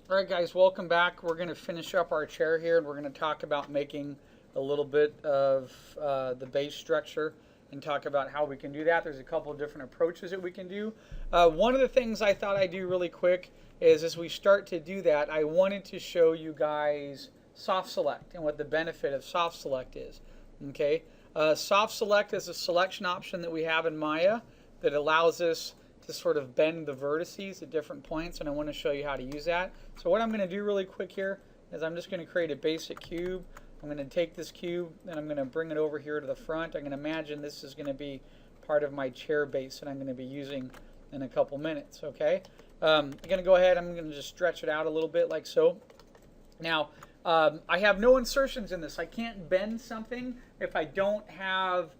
All right, guys, welcome back. We're going to finish up our chair here, and we're going to talk about making a little bit of the base structure and talk about how we can do that. There's a couple of different approaches that we can do. One of the things I thought I'd do really quick is as we start to do that, I wanted to show you guys SoftSelect and what the benefit of SoftSelect is. Okay, SoftSelect is a selection option that we have in Maya that allows us to sort of bend the vertices at different points, and I want to show you how to use that. So what I'm going to do really quick here is I'm just going to create a basic cube. I'm going to take this cube and I'm going to bring it over here to the front. I'm going to imagine this is going to be part of my chair base that I'm going to be using in a couple minutes. Okay, I'm going to go ahead, I'm going to just stretch it out a little bit like so. Now I have no insertions in this. I can't bend something if I don't have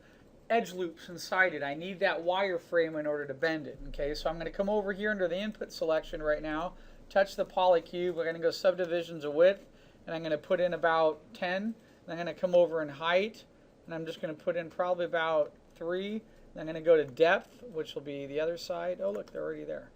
edge loops inside it. I need that wireframe in order to bend it. Okay, so I'm going to come over here under the input selection right now, touch the polycube. We're going to go subdivisions of width, and I'm going to put in about 10. And I'm going to come over in height, and I'm just going to put in probably about 3. And I'm going to go to depth, which will be the other side. Oh, look, they're already there.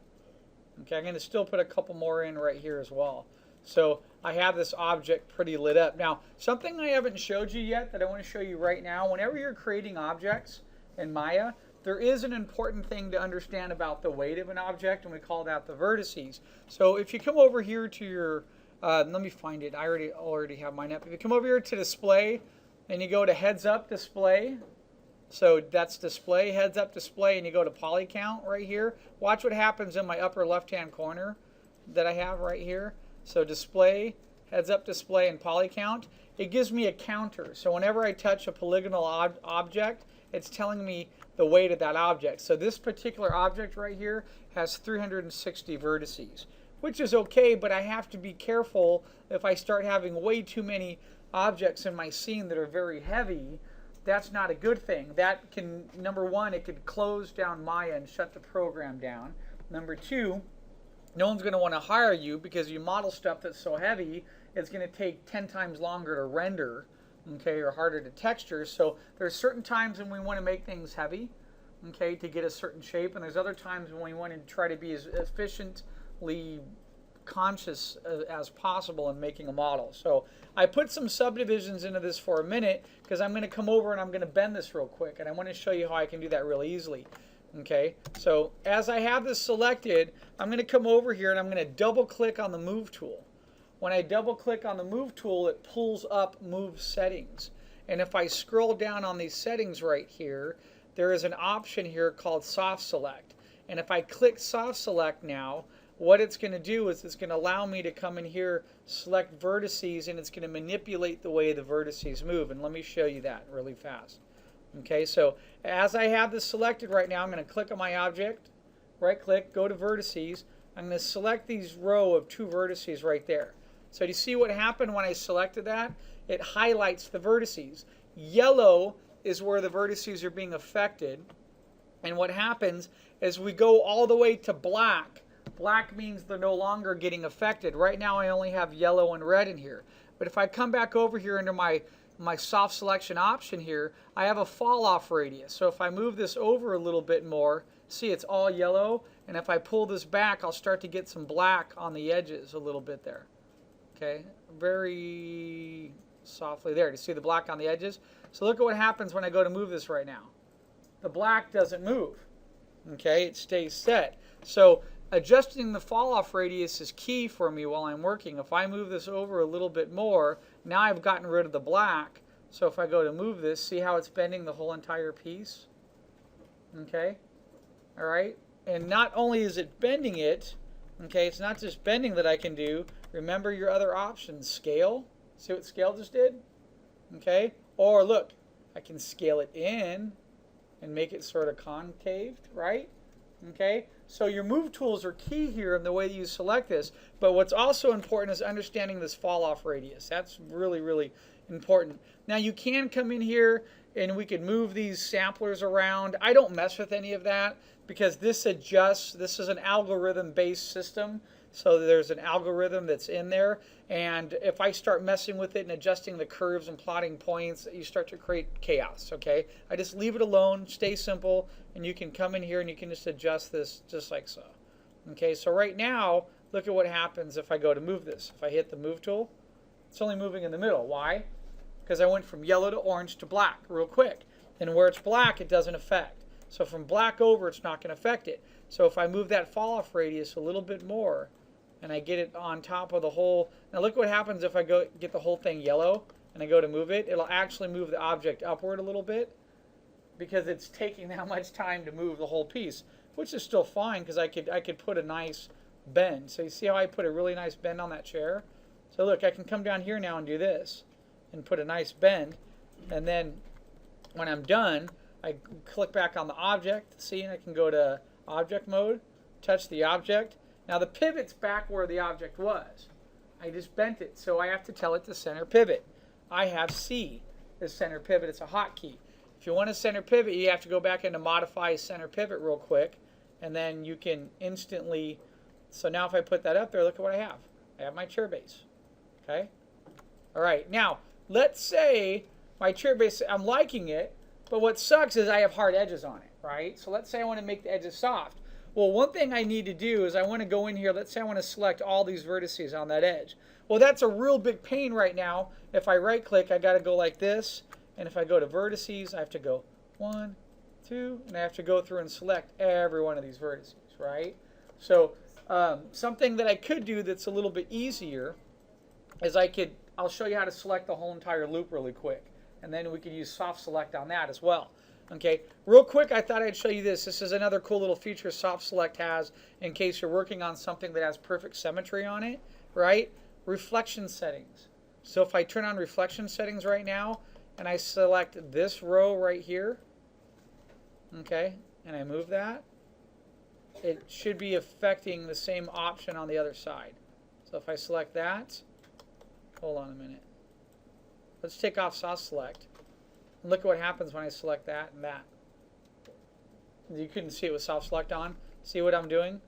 Okay, I'm going to still put a couple more in right here as well. So I have this object pretty lit up. Now, something I haven't showed you yet that I want to show you right now, whenever you're creating objects in Maya, there is an important thing to understand about the weight of an object, and we call that the vertices. So if you come over here to your, let me find it, I already have mine up. If you come over here to display, and you go to heads up display, so that's display, heads up display, and you go to poly count right here. Watch what happens in my upper left hand corner that I have right here. So display, heads up display, and poly count. It gives me a counter. So whenever I touch a polygonal object, it's telling me the weight of that object. So this particular object right here has 360 vertices, which is okay, but I have to be careful if I start having way too many objects in my scene that are very heavy. That's not a good thing. That can, number one, it could close down Maya and shut the program down. Number two, no one's going to want to hire you because you model stuff that's so heavy, it's going to take 10 times longer to render, okay, or harder to texture. So there's certain times when we want to make things heavy, okay, to get a certain shape, and there's other times when we want to try to be as efficiently conscious as possible in making a model. So I put some subdivisions into this for a minute because I'm going to come over and I'm going to bend this real quick, and I want to show you how I can do that really easily. Okay, so as I have this selected, I'm going to come over here and I'm going to double click on the move tool. When I double click on the move tool, it pulls up move settings. And if I scroll down on these settings right here, there is an option here called soft select. And if I click soft select now, what it's going to do is it's going to allow me to come in here, select vertices, and it's going to manipulate the way the vertices move. And let me show you that really fast. Okay, so as I have this selected right now, I'm going to click on my object, right click, go to vertices. I'm going to select these row of 2 vertices right there. So do you see what happened when I selected that? It highlights the vertices. Yellow is where the vertices are being affected. And what happens is we go all the way to black. Black means they're no longer getting affected. Right now I only have yellow and red in here. But if I come back over here into my soft selection option here, I have a fall off radius. So if I move this over a little bit more, see it's all yellow, and if I pull this back, I'll start to get some black on the edges a little bit there. Okay, very softly there. Do you see the black on the edges? So look at what happens when I go to move this right now. The black doesn't move. Okay, it stays set. So adjusting the fall off radius is key for me while I'm working. If I move this over a little bit more, now I've gotten rid of the black. So if I go to move this, see how it's bending the whole entire piece? Okay, all right. And not only is it bending it, okay, it's not just bending that I can do. Remember your other options. Scale. See what scale just did? Okay. Or look, I can scale it in and make it sort of concaved, right? Okay. So your move tools are key here in the way you select this. But what's also important is understanding this fall off radius. That's really, really important. Now you can come in here and we can move these samplers around. I don't mess with any of that because this adjusts. This is an algorithm based system. So there's an algorithm that's in there, and if I start messing with it and adjusting the curves and plotting points, you start to create chaos. Okay, I just leave it alone, stay simple, and you can come in here and you can just adjust this just like so. Okay, so right now look at what happens if I go to move this. If I hit the move tool, it's only moving in the middle. Why? Because I went from yellow to orange to black real quick. And where it's black, it doesn't affect. So from black over, it's not going to affect it. So if I move that fall off radius a little bit more, and I get it on top of the whole, now look what happens if I go get the whole thing yellow and I go to move it. It'll actually move the object upward a little bit because it's taking that much time to move the whole piece, which is still fine because I could put a nice bend. So you see how I put a really nice bend on that chair? So look, I can come down here now and do this and put a nice bend, and then when I'm done, I click back on the object, see, and I can go to object mode, touch the object. Now the pivot's back where the object was. I just bent it, so I have to tell it to center pivot. I have C as center pivot. It's a hotkey. If you want to center pivot, you have to go back into modify center pivot real quick, and then you can instantly, so now if I put that up there, look at what I have. I have my chair base. Okay? All right, now let's say my chair base, I'm liking it, but what sucks is I have hard edges on it, right? So let's say I want to make the edges soft. Well, one thing I need to do is I want to go in here. Let's say I want to select all these vertices on that edge. Well, that's a real big pain right now. If I right click, I got to go like this. And if I go to vertices, I have to go 1, 2, and I have to go through and select every one of these vertices, right? So something that I could do that's a little bit easier is I'll show you how to select the whole entire loop really quick. And then we could use SoftSelect on that as well. Okay, real quick, I thought I'd show you this. This is another cool little feature SoftSelect has in case you're working on something that has perfect symmetry on it, right? Reflection settings. So if I turn on reflection settings right now and I select this row right here, okay, and I move that, it should be affecting the same option on the other side. So if I select that, hold on a minute. Let's take off SoftSelect. Look at what happens when I select that and that. You couldn't see it with SoftSelect on. See what I'm doing?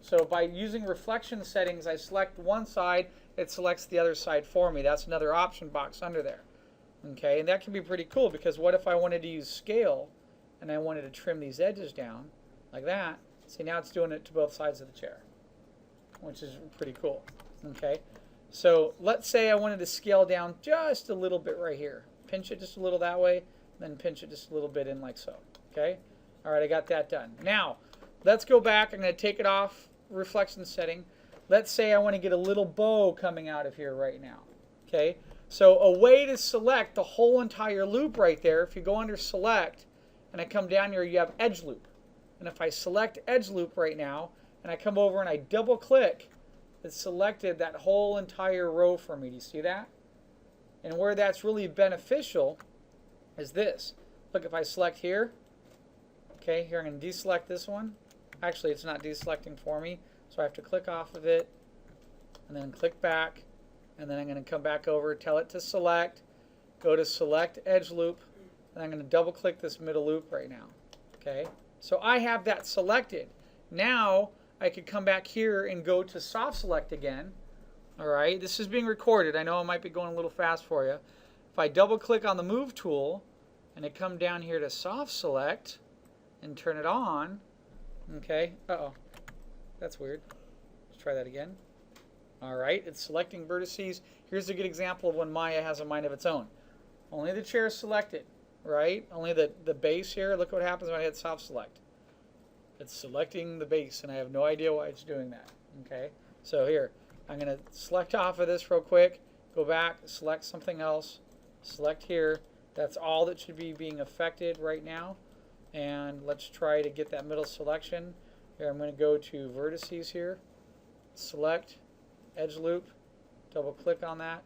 So by using reflection settings, I select one side, it selects the other side for me. That's another option box under there. Okay, and that can be pretty cool because what if I wanted to use scale and I wanted to trim these edges down like that? See, now it's doing it to both sides of the chair, which is pretty cool. Okay. So let's say I wanted to scale down just a little bit right here. Pinch it just a little that way, then pinch it just a little bit in like so. Okay? All right, I got that done. Now, let's go back. I'm going to take it off reflection setting. Let's say I want to get a little bow coming out of here right now. Okay? So a way to select the whole entire loop right there, if you go under select and I come down here, you have Edgeloop. And if I select Edgeloop right now and I come over and I double click, it selected that whole entire row for me. Do you see that? And where that's really beneficial is this. Look, if I select here, okay, here I'm going to deselect this one. Actually, it's not deselecting for me, so I have to click off of it and then click back, and then I'm going to come back over, tell it to select, go to select edge loop, and I'm going to double click this middle loop right now. Okay, so I have that selected. Now I could come back here and go to SoftSelect again. All right, this is being recorded. I know I might be going a little fast for you. If I double click on the move tool and I come down here to SoftSelect and turn it on, okay, that's weird. Let's try that again. All right, it's selecting vertices. Here's a good example of when Maya has a mind of its own. Only the chair is selected, right? Only the base here. Look what happens when I hit SoftSelect. It's selecting the base, and I have no idea why it's doing that. Okay, so here, I'm going to select off of this real quick, go back, select something else, select here. That's all that should be being affected right now. And let's try to get that middle selection. Here, I'm going to go to vertices here, select, edge loop, double click on that.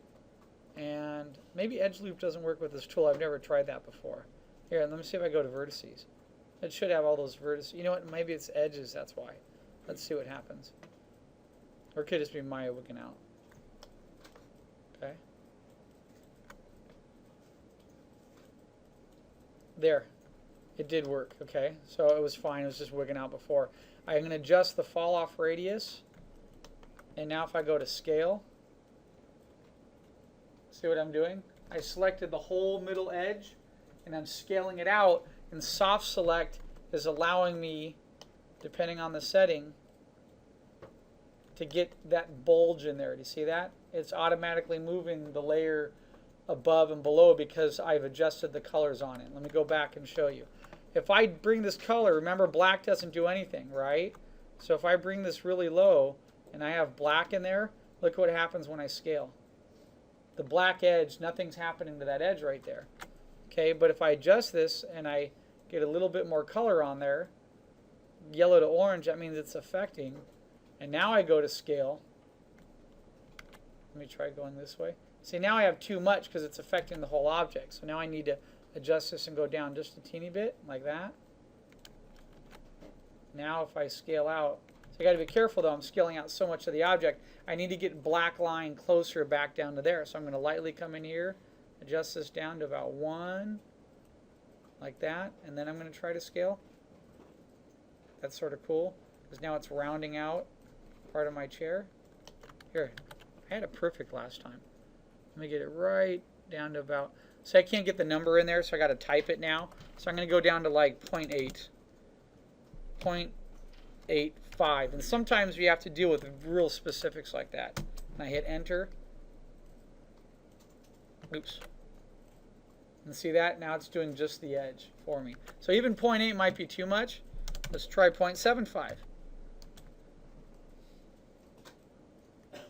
And maybe edge loop doesn't work with this tool. I've never tried that before. Here, let me see if I go to vertices. It should have all those vertices. You know what? Maybe it's edges, that's why. Let's see what happens. Or it could just be Maya looking out. Okay. There. It did work, okay? So it was fine. It was just wigging out before. I'm going to adjust the fall off radius. And now if I go to scale, see what I'm doing? I selected the whole middle edge and I'm scaling it out. And SoftSelect is allowing me, depending on the setting, to get that bulge in there. Do you see that? It's automatically moving the layer above and below because I've adjusted the colors on it. Let me go back and show you. If I bring this color, remember black doesn't do anything, right? So if I bring this really low and I have black in there, look what happens when I scale. The black edge, nothing's happening to that edge right there. Okay, but if I adjust this and I get a little bit more color on there, yellow to orange, that means it's affecting. And now I go to scale. Let me try going this way. See, now I have too much because it's affecting the whole object. So now I need to adjust this and go down just a teeny bit, like that. Now if I scale out, so I got to be careful though, I'm scaling out so much of the object. I need to get black line closer back down to there. So I'm going to lightly come in here, adjust this down to about 1, like that, and then I'm going to try to scale. That's sort of cool because now it's rounding out part of my chair. Here, I had it perfect last time. Let me get it right down to about, so I can't get the number in there, so I got to type it now. So I'm going to go down to like 0.8, 0.85, and sometimes we have to deal with real specifics like that. And I hit enter. Oops. And see that? Now it's doing just the edge for me. So even 0.8 might be too much. Let's try 0.75.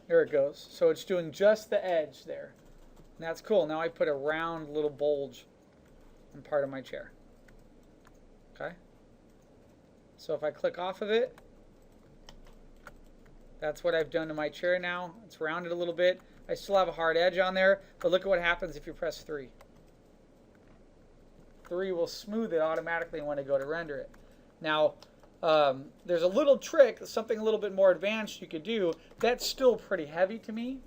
There it goes. So it's doing just the edge there. And that's cool. Now I put a round little bulge in part of my chair. Okay? So if I click off of it, that's what I've done to my chair now. It's rounded a little bit. I still have a hard edge on there, but look at what happens if you press 3. 3 will smooth it automatically when I go to render it. Now, there's a little trick, something a little bit more advanced you could do. That's still pretty heavy to me,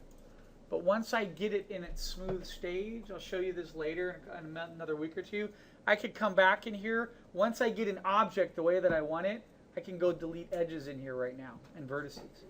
but once I get it in its smooth stage, I'll show you this later in another week or two, I could come back in here. Once I get an object the way that I want it, I can go delete edges in here right now and vertices.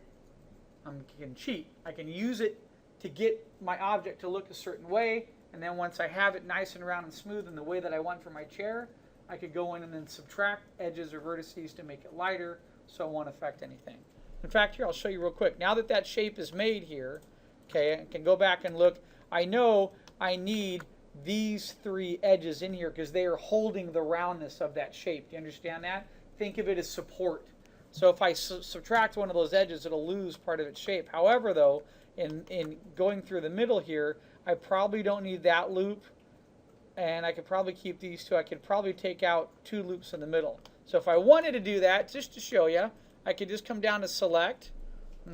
I can cheat. I can use it to get my object to look a certain way, and then once I have it nice and round and smooth in the way that I want for my chair, I could go in and then subtract edges or vertices to make it lighter so it won't affect anything. In fact, here, I'll show you real quick. Now that that shape is made here, okay, I can go back and look. I know I need these 3 edges in here because they are holding the roundness of that shape. Do you understand that? Think of it as support. So if I subtract one of those edges, it'll lose part of its shape. However, though, in going through the middle here, I probably don't need that loop, and I could probably keep these 2. I could probably take out 2 loops in the middle. So if I wanted to do that, just to show you, I could just come down to select,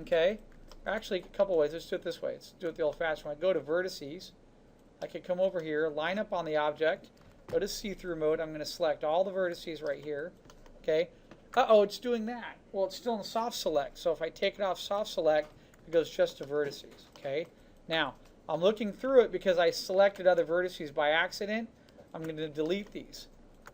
okay? Actually, a couple ways. Let's do it this way. Let's do it the old-fashioned way. Go to vertices. I could come over here, line up on the object, go to see-through mode. I'm going to select all the vertices right here, okay? Uh-oh, it's doing that. Well, it's still in SoftSelect. So if I take it off SoftSelect, it goes just to vertices, okay? Now, I'm looking through it because I selected other vertices by accident. I'm going to delete these,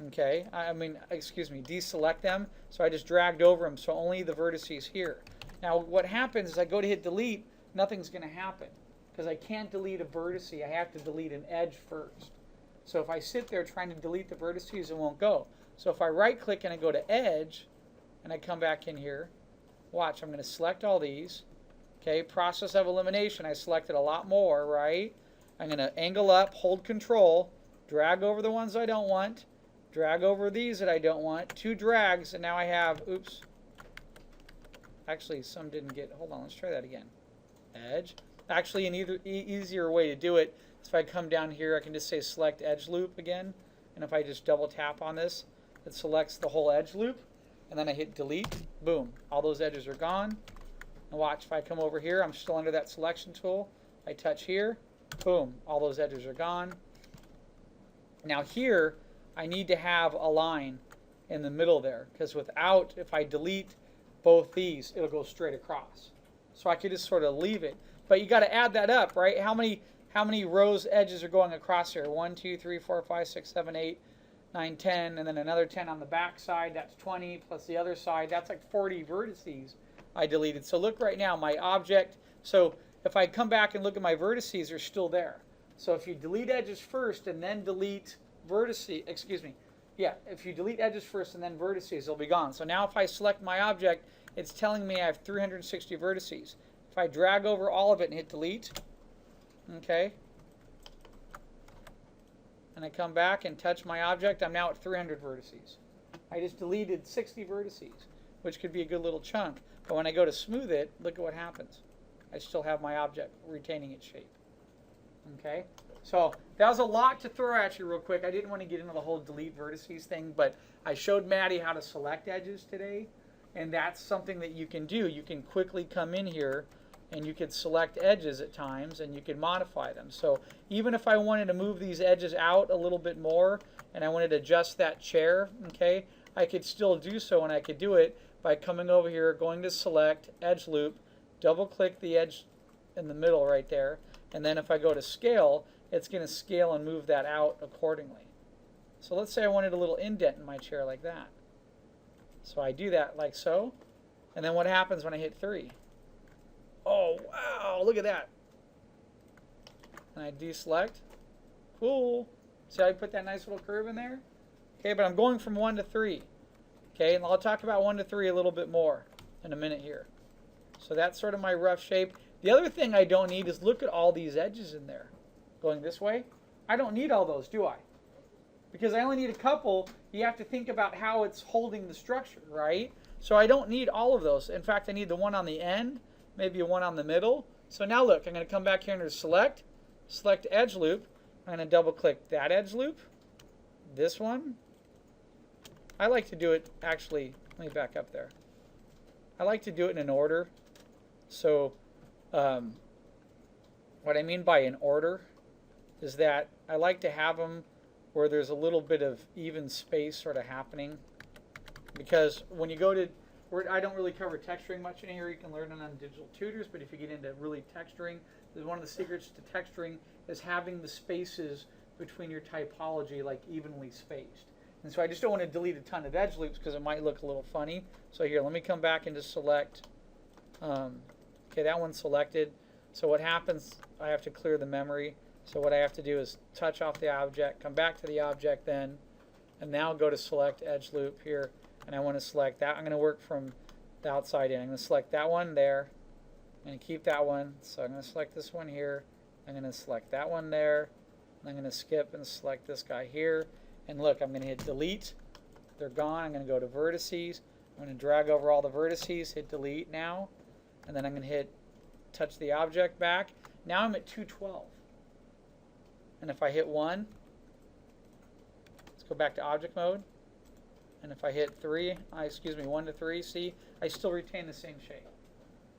okay? Deselect them. So I just dragged over them, so only the vertices here. Now, what happens is I go to hit delete, nothing's going to happen because I can't delete a vertex. I have to delete an edge first. So if I sit there trying to delete the vertices, it won't go. So if I right-click and I go to edge, and I come back in here, watch, I'm going to select all these. Okay, process of elimination, I selected a lot more, right? I'm going to angle up, hold control, drag over the ones I don't want, drag over these that I don't want, 2 drags, and now I have, oops. Actually, some didn't get, hold on, let's try that again. Edge. Actually, an easier way to do it is if I come down here, I can just say select edge loop again, and if I just double tap on this, it selects the whole edge loop, and then I hit delete, boom, all those edges are gone. And watch, if I come over here, I'm still under that selection tool. I touch here, boom, all those edges are gone. Now here, I need to have a line in the middle there, because without, if I delete both these, it'll go straight across. So I could just sort of leave it. But you got to add that up, right? How many rows edges are going across here? 1, 2, 3, 4, 5, 6, 7, 8, 9, 10, and then another 10 on the back side. That's 20, plus the other side. That's like 40 vertices I deleted. So look right now, my object. So if I come back and look at my vertices, they're still there. So if you delete edges first and then delete vertices, Yeah, if you delete edges first and then vertices, they'll be gone. So now if I select my object, it's telling me I have 360 vertices. If I drag over all of it and hit delete, okay, and I come back and touch my object, I'm now at 300 vertices. I just deleted 60 vertices, which could be a good little chunk. But when I go to smooth it, look at what happens. I still have my object retaining its shape. Okay, so that was a lot to throw at you real quick. I didn't want to get into the whole delete vertices thing, but I showed Maddie how to select edges today, and that's something that you can do. You can quickly come in here and you could select edges at times and you could modify them. So even if I wanted to move these edges out a little bit more and I wanted to adjust that chair, okay, I could still do so, and I could do it by coming over here, going to select edge loop, double click the edge in the middle right there, and then if I go to scale, it's going to scale and move that out accordingly. So let's say I wanted a little indent in my chair like that. So I do that like so, and then what happens when I hit 3? Oh, wow, look at that. And I deselect. Cool. See how I put that nice little curve in there? Okay, but I'm going from 1 to 3. Okay, and I'll talk about 1 to 3 a little bit more in a minute here. So that's sort of my rough shape. The other thing I don't need is look at all these edges in there. Going this way, I don't need all those, do I? Because I only need a couple. You have to think about how it's holding the structure, right? So I don't need all of those. In fact, I need the one on the end, maybe one on the middle. So now look, I'm going to come back here and select edge loop. I'm going to double click that edge loop, this one. I like to do it, actually, let me back up there. I like to do it in an order. So what I mean by an order is that I like to have them where there's a little bit of even space sort of happening. Because when you go to, I don't really cover texturing much in here. You can learn it on digital tutors, but if you get into really texturing, one of the secrets to texturing is having the spaces between your typology like evenly spaced. And so I just don't want to delete a ton of edge loops because it might look a little funny. So here, let me come back and just select. Okay, that one's selected. So what happens, I have to clear the memory. So what I have to do is touch off the object, come back to the object then, and now go to select edge loop here. And I want to select that. I'm going to work from the outside in. I'm going to select that one there. I'm going to keep that one. So I'm going to select this one here. I'm going to select that one there. And I'm going to skip and select this guy here. And look, I'm going to hit delete. They're gone. I'm going to go to vertices. I'm going to drag over all the vertices, hit delete now. And then I'm going to hit touch the object back. Now I'm at 212. And if I hit 1, let's go back to object mode. And if I hit 1 to 3, see, I still retain the same shape.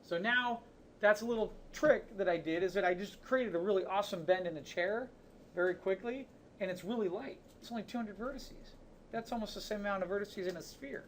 So now, that's a little trick that I did, is that I just created a really awesome bend in a chair very quickly, and it's really light. It's only 200 vertices. That's almost the same amount of vertices in a sphere.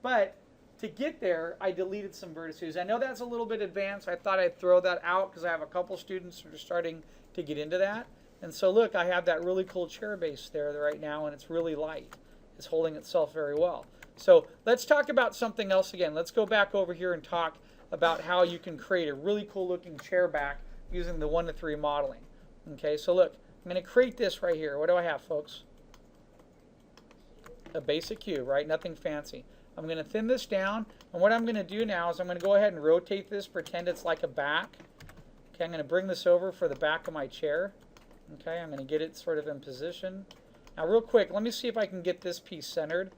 But to get there, I deleted some vertices. I know that's a little bit advanced. I thought I'd throw that out because I have a couple students who are starting to get into that. And so look, I have that really cool chair base there right now, and it's really light. It's holding itself very well. So let's talk about something else again. Let's go back over here and talk about how you can create a really cool looking chair back using the 1 to 3 modeling. Okay, so look, I'm going to create this right here. What do I have, folks? A basic cube, right? Nothing fancy. I'm going to thin this down, and what I'm going to do now is I'm going to go ahead and rotate this, pretend it's like a back. Okay, I'm going to bring this over for the back of my chair. Okay, I'm going to get it sort of in position. Now real quick, let me see if I can get this piece centered.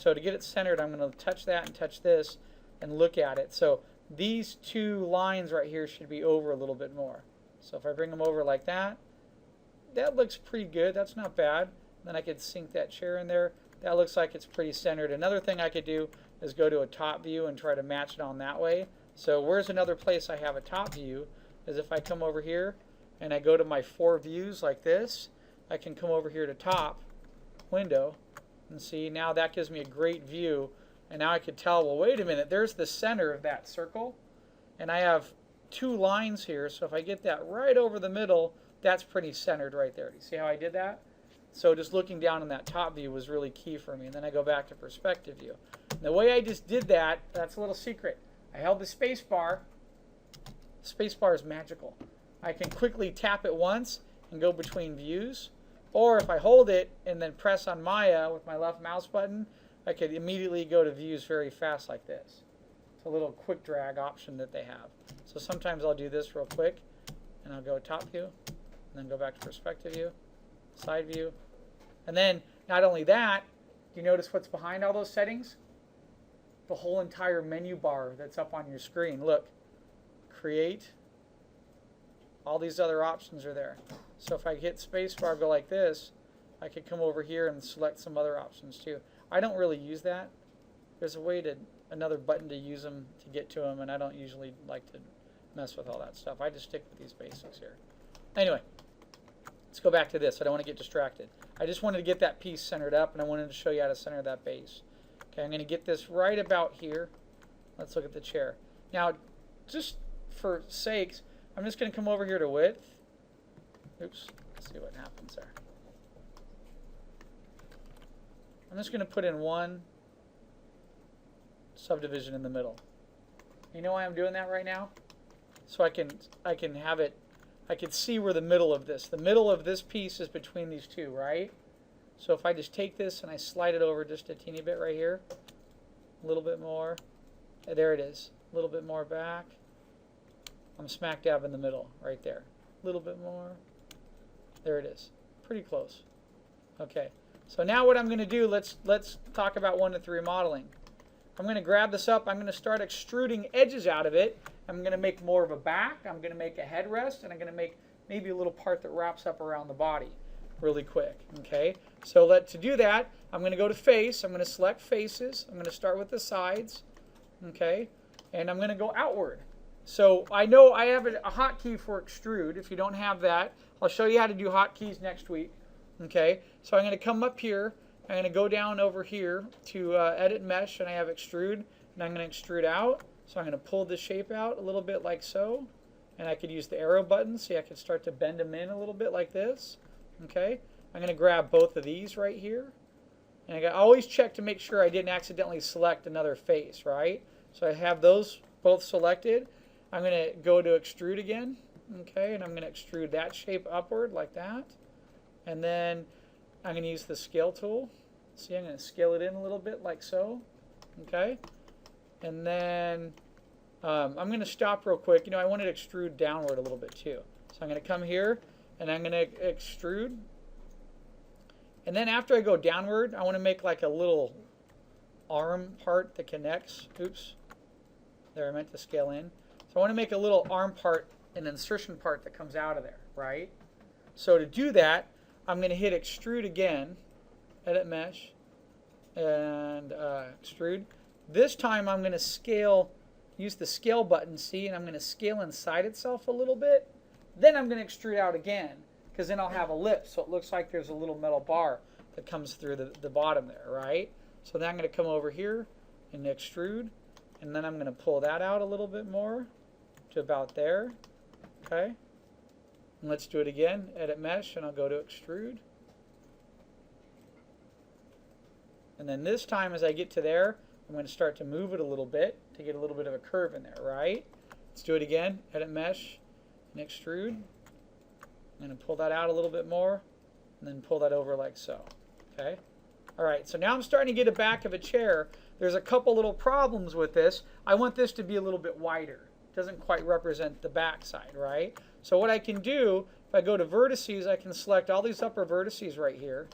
So to get it centered, I'm going to touch that and touch this and look at it. So these two lines right here should be over a little bit more. So if I bring them over like that, that looks pretty good. That's not bad. Then I could sink that chair in there. That looks like it's pretty centered. Another thing I could do is go to a top view and try to match it on that way. So where's another place I have a top view is if I come over here and I go to my 4 views like this, I can come over here to top window and see now that gives me a great view. And now I could tell, well, wait a minute, there's the center of that circle. And I have 2 lines here, so if I get that right over the middle, that's pretty centered right there. Do you see how I did that? So just looking down in that top view was really key for me. And then I go back to perspective view. And the way I just did that, that's a little secret. I held the space bar. Space bar is magical. I can quickly tap it once and go between views. Or if I hold it and then press on Maya with my left mouse button, I could immediately go to views very fast like this. It's a little quick drag option that they have. So sometimes I'll do this real quick, and I'll go top view, and then go back to perspective view, side view. And then not only that, do you notice what's behind all those settings? The whole entire menu bar that's up on your screen. Look, create. All these other options are there. So if I hit spacebar, go like this, I could come over here and select some other options too. I don't really use that. There's a way to, another button to use them to get to them, and I don't usually like to mess with all that stuff. I just stick with these basics here. Anyway, let's go back to this. I don't want to get distracted. I just wanted to get that piece centered up, and I wanted to show you how to center that base. Okay, I'm going to get this right about here. Let's look at the chair. Now, just for sakes, I'm just going to come over here to width. Oops, let's see what happens there. I'm just going to put in one subdivision in the middle. You know why I'm doing that right now? So I can have it, I can see where the middle of this piece is between these two, right? So if I just take this and I slide it over just a teeny bit right here, a little bit more, there it is, a little bit more back, I'm smack dab in the middle right there, a little bit more, there it is, pretty close. Okay, so now what I'm going to do, let's talk about 1 to 3 modeling. I'm going to grab this up, I'm going to start extruding edges out of it. I'm going to make more of a back, I'm going to make a headrest, and I'm going to make maybe a little part that wraps up around the body really quick. Okay, so to do that, I'm going to go to face, I'm going to select faces, I'm going to start with the sides, okay, and I'm going to go outward. So I know I have a hotkey for extrude. If you don't have that, I'll show you how to do hotkeys next week. Okay, so I'm going to come up here, I'm going to go down over here to edit mesh, and I have extrude, and I'm going to extrude out. So I'm going to pull the shape out a little bit like so, and I could use the arrow button, so I could start to bend them in a little bit like this. Okay, I'm going to grab both of these right here, and I got always check to make sure I didn't accidentally select another face, right? So I have those both selected. I'm going to go to extrude again, okay, and I'm going to extrude that shape upward like that, and then I'm going to use the scale tool. See, I'm going to scale it in a little bit like so, okay, and then I'm going to stop real quick. You know, I wanted to extrude downward a little bit too, so I'm going to come here and I'm going to extrude, and then after I go downward, I want to make like a little arm part that connects. Oops, there, I meant to scale in. So I want to make a little arm part, an insertion part that comes out of there, right? So to do that, I'm going to hit extrude again, edit mesh, and extrude. This time I'm going to scale, use the scale button, see, and I'm going to scale inside itself a little bit. Then I'm going to extrude out again, because then I'll have a lip, so it looks like there's a little metal bar that comes through the bottom there, right? So then I'm going to come over here and extrude, and then I'm going to pull that out a little bit more to about there, okay? And let's do it again, edit mesh, and I'll go to extrude. And then this time as I get to there, I'm going to start to move it a little bit to get a little bit of a curve in there, right? Let's do it again, edit mesh, and extrude. I'm going to pull that out a little bit more, and then pull that over like so, okay? All right, so now I'm starting to get a back of a chair. There's a couple little problems with this. I want this to be a little bit wider. It doesn't quite represent the back side, right? So what I can do, if I go to vertices, I can select all these upper vertices right here.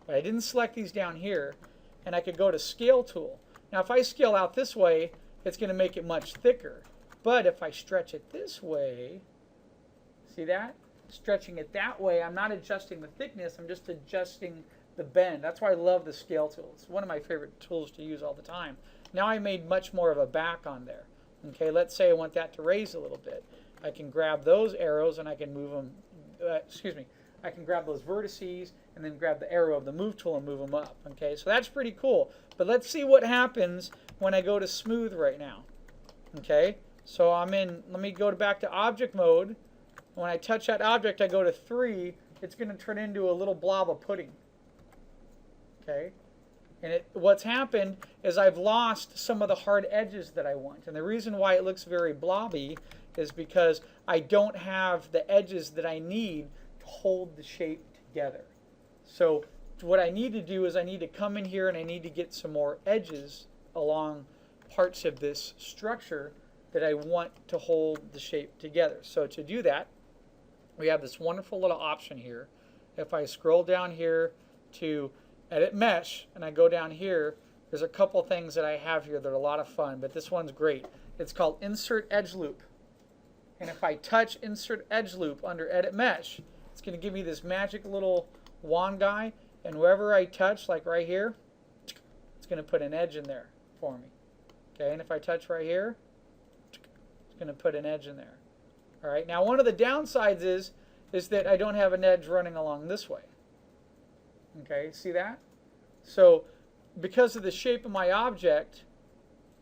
But I didn't select these down here, and I could go to scale tool. Now if I scale out this way, it's going to make it much thicker. But if I stretch it this way, see that? Stretching it that way, I'm not adjusting the thickness, I'm just adjusting the bend. That's why I love the scale tool. It's one of my favorite tools to use all the time. Now I made much more of a back on there. Okay, let's say I want that to raise a little bit. I can grab those arrows and I can move them, I can grab those vertices and then grab the arrow of the move tool and move them up. Okay, so that's pretty cool. But let's see what happens when I go to smooth right now. Okay, so let me go back to object mode. When I touch that object, I go to 3, it's going to turn into a little blob of pudding. Okay, and what's happened is I've lost some of the hard edges that I want. And the reason why it looks very blobby is because I don't have the edges that I need to hold the shape together. So what I need to do is I need to come in here and I need to get some more edges along parts of this structure that I want to hold the shape together. So to do that, we have this wonderful little option here. If I scroll down here to Edit Mesh and I go down here, there's a couple things that I have here that are a lot of fun, but this one's great. It's called Insert Edge Loop. And if I touch Insert Edge Loop under Edit Mesh, it's going to give me this magic little wand guy, and wherever I touch, like right here, it's going to put an edge in there for me. Okay, and if I touch right here, it's going to put an edge in there. All right, now one of the downsides is that I don't have an edge running along this way. Okay, see that? So because of the shape of my object,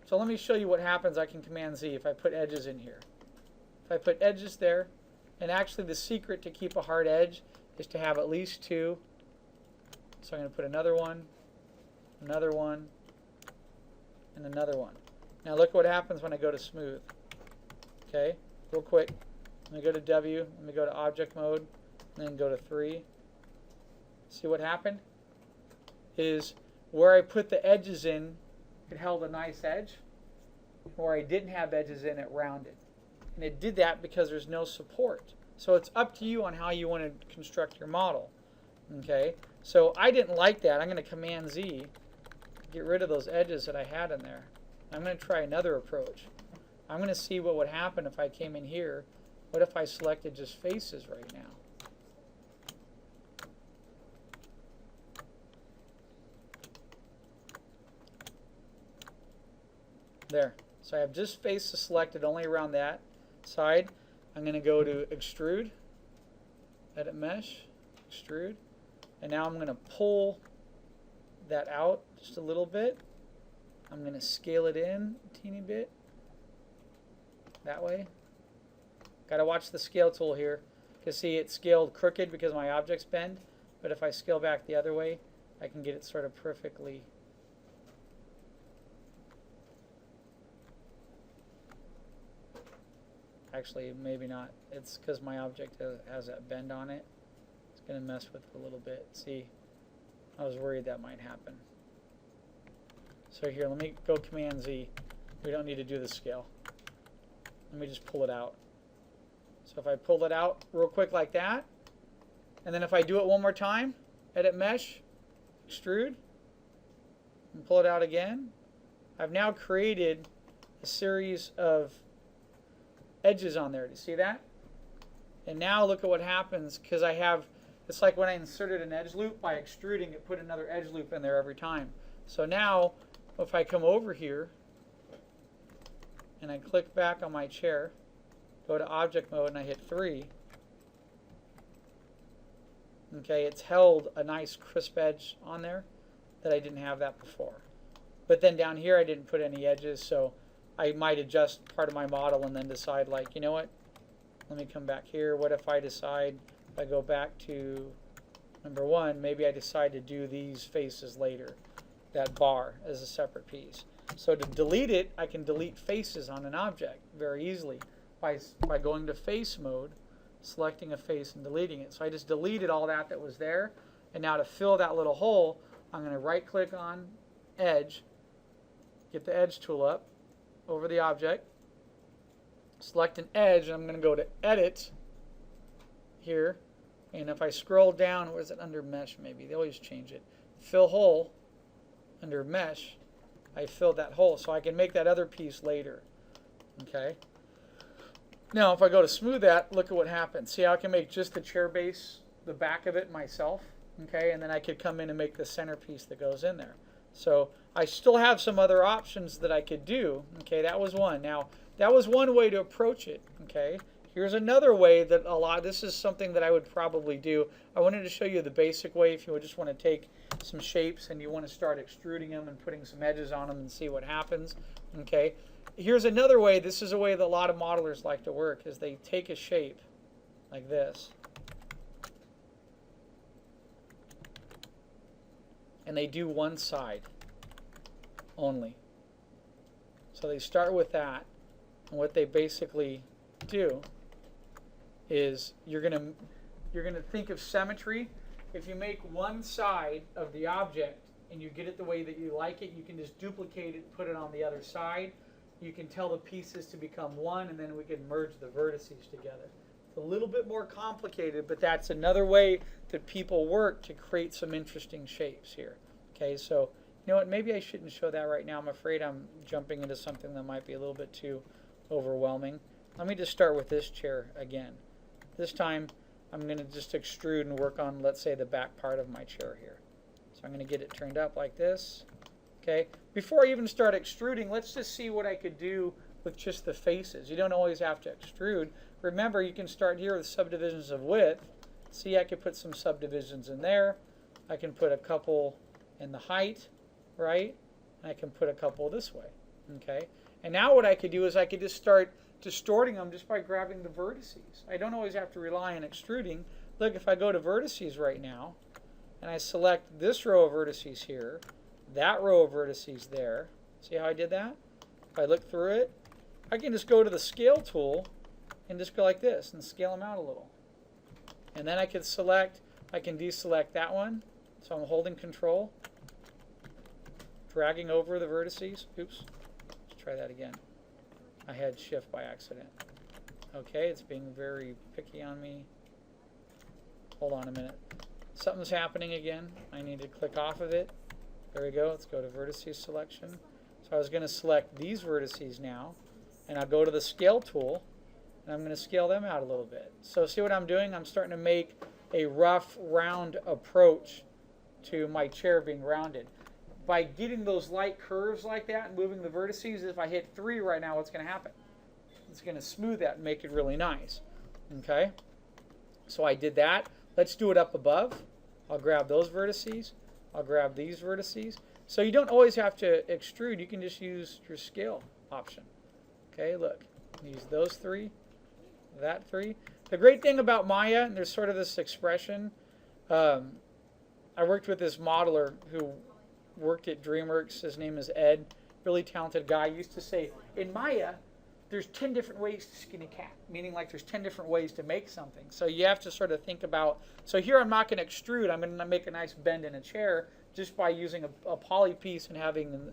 so let me show you what happens. I can Command Z if I put edges in here. If I put edges there, and actually the secret to keep a hard edge is to have at least two. So I'm going to put another one, and another one. Now look what happens when I go to smooth. Okay, real quick. Let me go to W, let me go to object mode, and then go to 3. See what happened? Is where I put the edges in, it held a nice edge. Where I didn't have edges in, it rounded. And it did that because there's no support. So it's up to you on how you want to construct your model. Okay, so I didn't like that. I'm going to Command Z, get rid of those edges that I had in there. I'm going to try another approach. I'm going to see what would happen if I came in here. What if I selected just faces right now? There. So I have just faces selected only around that side. I'm going to go to Extrude, Edit Mesh, Extrude, and now I'm going to pull that out just a little bit. I'm going to scale it in a teeny bit. That way. Got to watch the scale tool here. Because see, it's scaled crooked because my objects bend. But if I scale back the other way, I can get it sort of perfectly. Actually, maybe not. It's because my object has that bend on it. It's going to mess with it a little bit. See, I was worried that might happen. So here, let me go Command Z. We don't need to do the scale. Let me just pull it out. So if I pull it out real quick like that, and then if I do it one more time, Edit Mesh, Extrude, and pull it out again, I've now created a series of edges on there. Do you see that? And now look at what happens because I have, it's like when I inserted an edge loop by extruding, it put another edge loop in there every time. So now if I come over here and I click back on my chair, go to object mode and I hit 3, okay, it's held a nice crisp edge on there that I didn't have that before. But then down here I didn't put any edges, so I might adjust part of my model and then decide, like, you know what, let me come back here. What if I decide, if I go back to number 1, maybe I decide to do these faces later, that bar as a separate piece. So to delete it, I can delete faces on an object very easily by going to face mode, selecting a face and deleting it. So I just deleted all that was there, and now to fill that little hole, I'm going to right click on edge, get the edge tool up over the object, select an edge, and I'm going to go to edit here, and if I scroll down, where is it, under mesh maybe, they always change it, fill hole, under mesh, I filled that hole, so I can make that other piece later. Okay. Now if I go to smooth that, look at what happens. See how I can make just the chair base, the back of it myself, okay, and then I could come in and make the centerpiece that goes in there. So I still have some other options that I could do. Okay, that was one. Now that was one way to approach it. Okay, here's another way that this is something that I would probably do. I wanted to show you the basic way if you would just want to take some shapes and you want to start extruding them and putting some edges on them and see what happens. Okay, here's another way. This is a way that a lot of modelers like to work, is they take a shape like this and they do one side only. So they start with that, and what they basically do is you're gonna think of symmetry if you make one side of the object and you get it the way that you like it, you can just duplicate it, put it on the other side. You can tell the pieces to become one, and then we can merge the vertices together. It's a little bit more complicated, but that's another way that people work to create some interesting shapes here. Okay, so you know what, maybe I shouldn't show that right now. I'm afraid I'm jumping into something that might be a little bit too overwhelming. Let me just start with this chair again. This time I'm going to just extrude and work on, let's say, the back part of my chair here. So I'm going to get it turned up like this. Okay, before I even start extruding, let's just see what I could do with just the faces. You don't always have to extrude. Remember, you can start here with subdivisions of width. See, I could put some subdivisions in there. I can put a couple in the height, right? And I can put a couple this way, okay? And now what I could do is I could just start distorting them just by grabbing the vertices. I don't always have to rely on extruding. Look, if I go to vertices right now, and I select this row of vertices here, that row of vertices there, see how I did that? If I look through it, I can just go to the scale tool and just go like this and scale them out a little. And then I can select, I can deselect that one. So I'm holding control, dragging over the vertices. Oops, let's try that again. I had shift by accident. Okay, it's being very picky on me. Hold on a minute. Something's happening again. I need to click off of it. There we go. Let's go to vertices selection. So I was going to select these vertices now, and I'll go to the scale tool, and I'm going to scale them out a little bit. So see what I'm doing? I'm starting to make a rough, round approach to my chair being rounded. By getting those light curves like that and moving the vertices, if I hit 3 right now, what's going to happen? It's going to smooth that and make it really nice. Okay? So I did that. Let's do it up above. I'll grab those vertices. I'll grab these vertices. So you don't always have to extrude. You can just use your scale option. Okay, look. Use those 3, that 3. The great thing about Maya, and there's sort of this expression, I worked with this modeler who worked at DreamWorks. His name is Ed, really talented guy. He used to say, in Maya, there's 10 different ways to skin a cat, meaning like there's 10 different ways to make something. So you have to sort of think about, so here I'm not going to extrude. I'm going to make a nice bend in a chair just by using a poly piece and having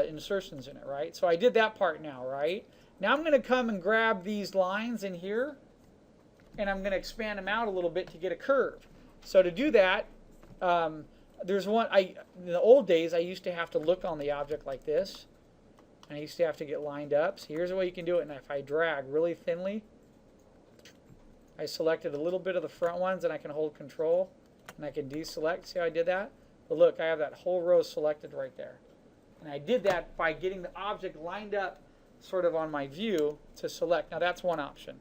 insertions in it, right? So I did that part now, right? Now I'm going to come and grab these lines in here, and I'm going to expand them out a little bit to get a curve. So to do that, there's one, in the old days, I used to have to look on the object like this, and I used to have to get lined up. So here's the way you can do it. And if I drag really thinly, I selected a little bit of the front ones, and I can hold control, and I can deselect. See how I did that? But look, I have that whole row selected right there. And I did that by getting the object lined up sort of on my view to select. Now that's one option,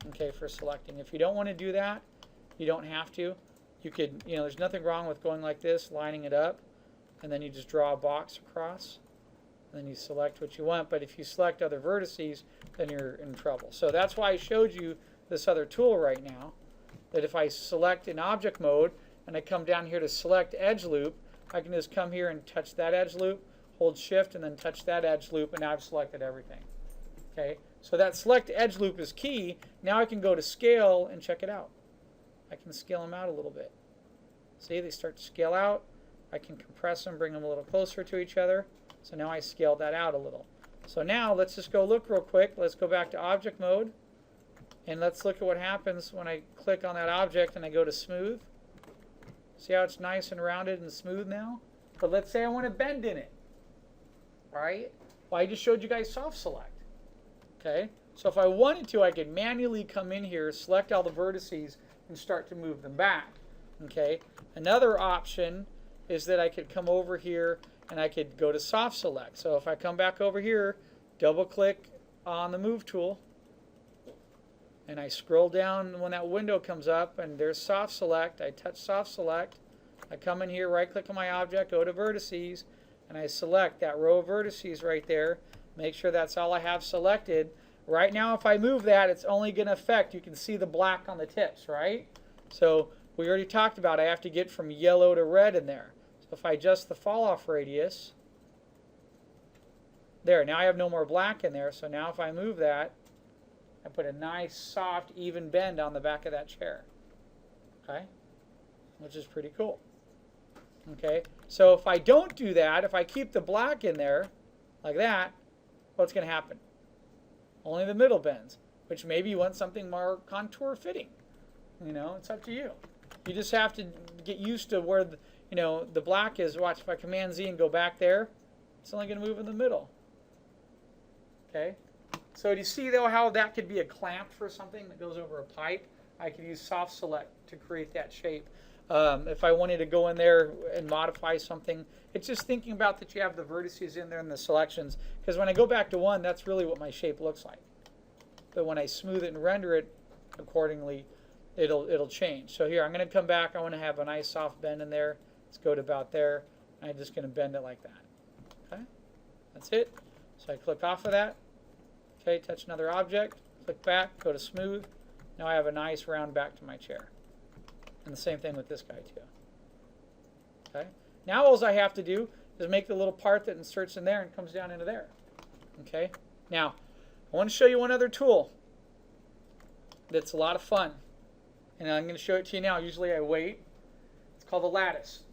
okay, for selecting. If you don't want to do that, you don't have to. You could, you know, there's nothing wrong with going like this, lining it up, and then you just draw a box across, and then you select what you want. But if you select other vertices, then you're in trouble. So that's why I showed you this other tool right now, that if I select in object mode, and I come down here to select Edgeloop, I can just come here and touch that Edgeloop, hold shift, and then touch that Edgeloop, and now I've selected everything. Okay, so that select Edgeloop is key. Now I can go to scale and check it out. I can scale them out a little bit. See, they start to scale out. I can compress them, bring them a little closer to each other. So now I scaled that out a little. So now let's just go look real quick. Let's go back to object mode, and let's look at what happens when I click on that object and I go to smooth. See how it's nice and rounded and smooth now? But let's say I want to bend in it. All right? Well, I just showed you guys SoftSelect. Okay? So if I wanted to, I could manually come in here, select all the vertices, and start to move them back. Okay? Another option is that I could come over here and I could go to SoftSelect. So if I come back over here, double click on the move tool, and I scroll down when that window comes up, and there's SoftSelect. I touch SoftSelect. I come in here, right click on my object, go to vertices, and I select that row of vertices right there. Make sure that's all I have selected. Right now, if I move that, it's only going to affect, you can see the black on the tips, right? So we already talked about I have to get from yellow to red in there. So if I adjust the fall off radius, there, now I have no more black in there. So now if I move that, I put a nice, soft, even bend on the back of that chair. Okay? which is pretty cool. Okay, so if I don't do that, if I keep the black in there like that, what's going to happen? Only the middle bends, which maybe you want something more contour fitting. You know, it's up to you. You just have to get used to where the, you know, the black is. Watch, if I Command Z and go back there, it's only going to move in the middle. Okay, so do you see though how that could be a clamp for something that goes over a pipe? I could use SoftSelect to create that shape. If I wanted to go in there and modify something, it's just thinking about that you have the vertices in there and the selections. Because when I go back to 1, that's really what my shape looks like. But when I smooth it and render it accordingly, it'll change. So here, I'm going to come back. I want to have a nice soft bend in there. Let's go to about there. I'm just going to bend it like that. Okay, that's it. So I click off of that. Okay, touch another object. Click back. Go to smooth. Now I have a nice round back to my chair. And the same thing with this guy too. Okay. Now all I have to do is make the little part that inserts in there and comes down into there. Okay. Now I want to show you one other tool that's a lot of fun, and I'm going to show it to you now. Usually I wait. It's called the lattice.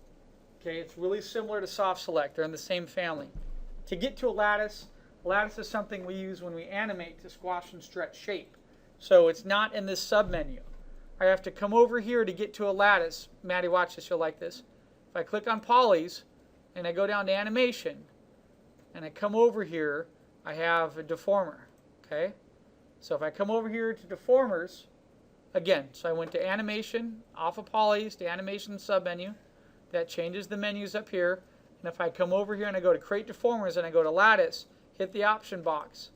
Okay. It's really similar to SoftSelect. They're in the same family. To get to a lattice is something we use when we animate to squash and stretch shape. So it's not in this submenu. I have to come over here to get to a lattice. Maddie, watch this. You'll like this. If I click on polys and I go down to animation and I come over here, I have a deformer. Okay? So if I come over here to deformers, again, so I went to animation, off of polys to animation submenu. That changes the menus up here. And if I come over here and I go to create deformers and I go to lattice, hit the option box.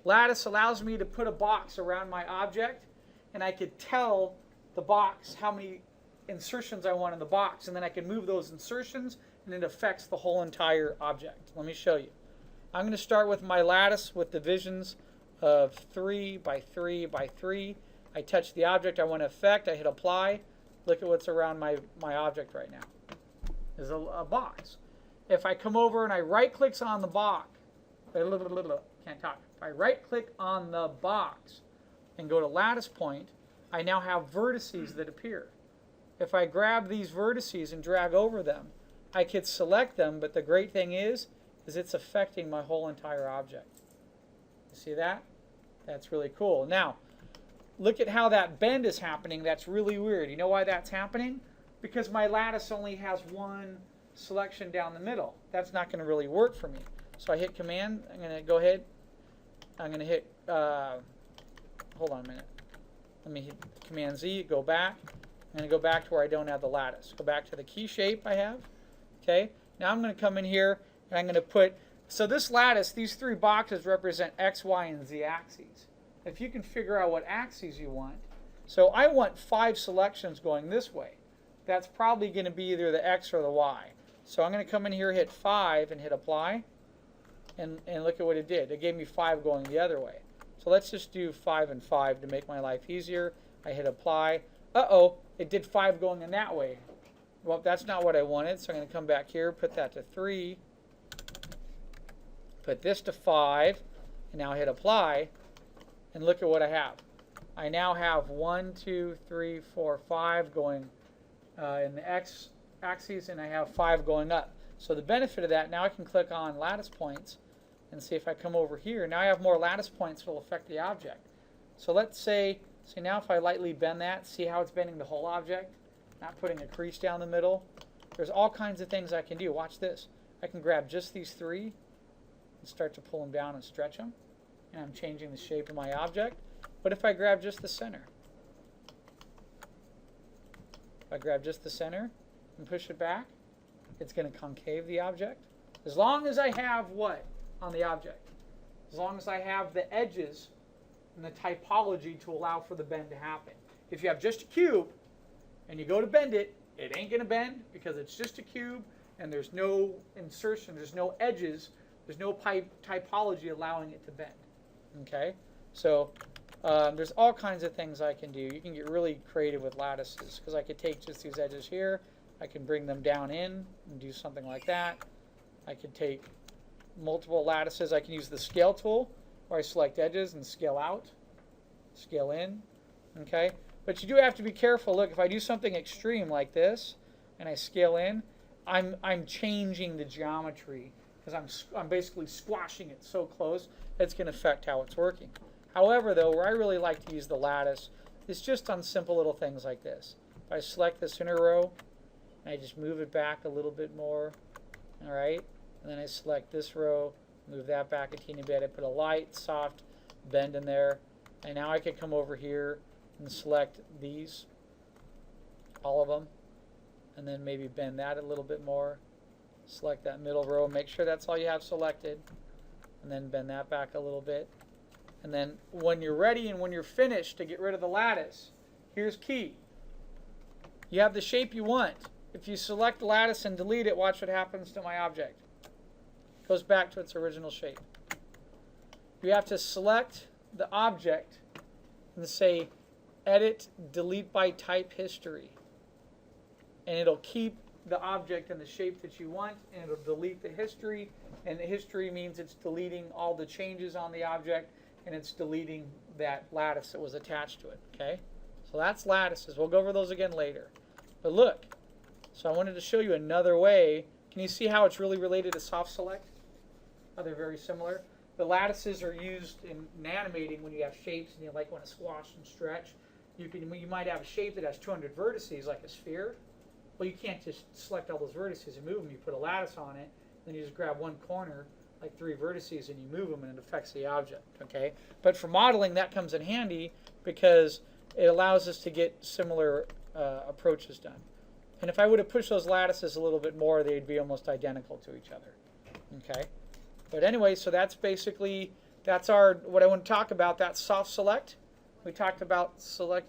Lattice allows me to put a box around my object, and I could tell the box how many insertions I want in the box, and then I can move those insertions, and it affects the whole entire object. Let me show you. I'm going to start with my lattice with divisions of 3 by 3 by 3. I touch the object I want to affect. I hit apply. Look at what's around my object right now. There's a box. If I come over and I right-click on the box, can't talk. If I right-click on the box and go to Lattice Point, I now have vertices that appear. If I grab these vertices and drag over them, I could select them, but the great thing is it's affecting my whole entire object. You see that? That's really cool. Now, look at how that bend is happening. That's really weird. You know why that's happening? Because my lattice only has one selection down the middle. That's not going to really work for me. So I hit Command. I'm going to go ahead. I'm going to hit, hold on a minute. Let me hit Command Z, go back. I'm going to go back to where I don't have the lattice. Go back to the key shape I have. Okay. Now I'm going to come in here and I'm going to put, so this lattice, these 3 boxes represent X, Y, and Z axes. If you can figure out what axes you want. So I want 5 selections going this way. That's probably going to be either the X or the Y. So I'm going to come in here, hit 5, and hit apply. And look at what it did. It gave me 5 going the other way. So let's just do 5 and 5 to make my life easier. I hit apply. Uh-oh, it did 5 going in that way. Well, that's not what I wanted, so I'm going to come back here, put that to 3, put this to 5, and now hit apply, and look at what I have. I now have 1, 2, 3, 4, 5 going in the X axis, and I have 5 going up. So the benefit of that, now I can click on lattice points and see if I come over here. Now I have more lattice points that will affect the object. So let's say, now if I lightly bend that, see how it's bending the whole object? Not putting a crease down the middle. There's all kinds of things I can do. Watch this. I can grab just these 3 and start to pull them down and stretch them. And I'm changing the shape of my object. What if I grab just the center? If I grab just the center and push it back, it's going to concave the object. As long as I have what on the object? As long as I have the edges and the typology to allow for the bend to happen. If you have just a cube and you go to bend it, it ain't going to bend because it's just a cube and there's no insertion, there's no edges, there's no typology allowing it to bend. Okay? So there's all kinds of things I can do. You can get really creative with lattices because I could take just these edges here. I can bring them down in and do something like that. I could take multiple lattices. I can use the scale tool where I select edges and scale out, scale in. Okay. But you do have to be careful. Look, if I do something extreme like this, and I scale in, I'm changing the geometry because I'm basically squashing it so close it's going to affect how it's working. However, though, where I really like to use the lattice is just on simple little things like this. If I select this inner row, and I just move it back a little bit more, all right, and then I select this row, move that back a teeny bit. I put a light, soft bend in there, and now I can come over here and select these, all of them, and then maybe bend that a little bit more. Select that middle row, make sure that's all you have selected, and then bend that back a little bit. And then when you're ready and when you're finished to get rid of the lattice, here's key. You have the shape you want. If you select lattice and delete it, watch what happens to my object. It goes back to its original shape. You have to select the object and say edit delete by type history, and it'll keep the object in the shape that you want, and it'll delete the history, and the history means it's deleting all the changes on the object, and it's deleting that lattice that was attached to it. Okay, so that's lattices. We'll go over those again later. But look, so I wanted to show you another way. Can you see how it's really related to SoftSelect? How they're very similar. The lattices are used in animating when you have shapes and you like want to squash and stretch. You might have a shape that has 200 vertices, like a sphere. Well, you can't just select all those vertices and move them. You put a lattice on it, then you just grab one corner, like 3 vertices, and you move them, and it affects the object. Okay, but for modeling, that comes in handy because it allows us to get similar approaches done. And if I would have pushed those lattices a little bit more, they'd be almost identical to each other. Okay, but anyway, so that's basically what I want to talk about. That's SoftSelect. We talked about select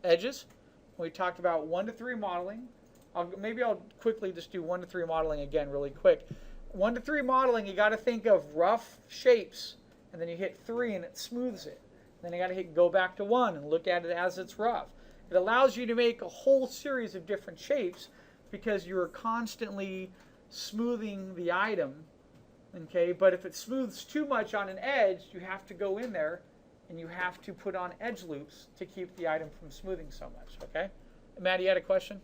edges. We talked about 1 to 3 modeling. Maybe I'll quickly just do 1 to 3 modeling again really quick. 1 to 3 modeling, you got to think of rough shapes, and then you hit 3 and it smooths it. Then you got to hit go back to 1 and look at it as it's rough. It allows you to make a whole series of different shapes because you're constantly smoothing the item. Okay, but if it smooths too much on an edge, you have to go in there and you have to put on edge loops to keep the item from smoothing so much. Okay, Maddie, you had a question?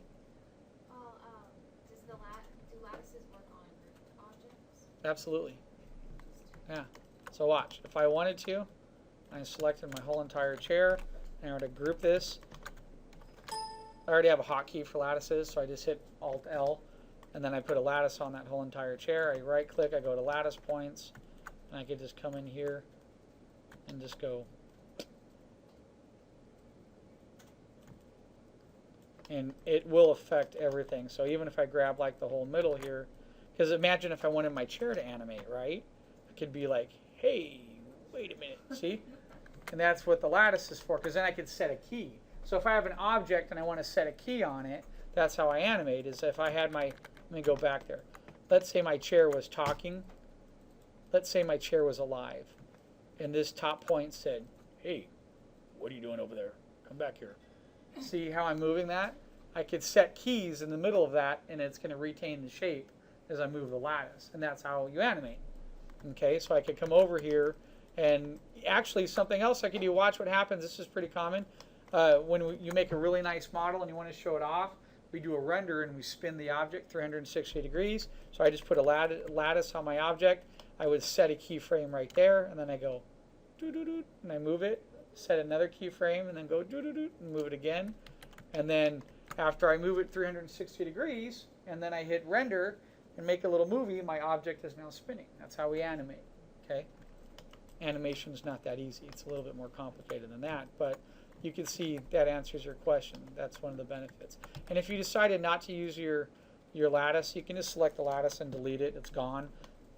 Do lattices work on objects? Absolutely. Yeah. So watch. If I wanted to, I selected my whole entire chair, and I were to group this. I already have a hotkey for lattices, so I just hit Alt-L, and then I put a lattice on that whole entire chair. I right-click, I go to Lattice Points, and I could just come in here and just go. And it will affect everything. So even if I grab like the whole middle here, because imagine if I wanted my chair to animate, right? I could be like, hey, wait a minute, see? And that's what the lattice is for, because then I could set a key. So if I have an object and I want to set a key on it, that's how I animate, is if I had my, let me go back there. Let's say my chair was talking. Let's say my chair was alive. And this top point said, hey, what are you doing over there? Come back here. See how I'm moving that? I could set keys in the middle of that, and it's going to retain the shape as I move the lattice. And that's how you animate. Okay, so I could come over here, and actually something else I could do, watch what happens. This is pretty common. When you make a really nice model and you want to show it off, we do a render and we spin the object 360 degrees. So I just put a lattice on my object. I would set a keyframe right there, and then I go doo-doo-doo, and I move it. Set another keyframe, and then go doo-doo-doo, and move it again. And then after I move it 360 degrees, and then I hit render and make a little movie, my object is now spinning. That's how we animate. Okay. Animation is not that easy. It's a little bit more complicated than that, but you can see that answers your question. That's one of the benefits. And if you decided not to use your lattice, you can just select the lattice and delete it. It's gone.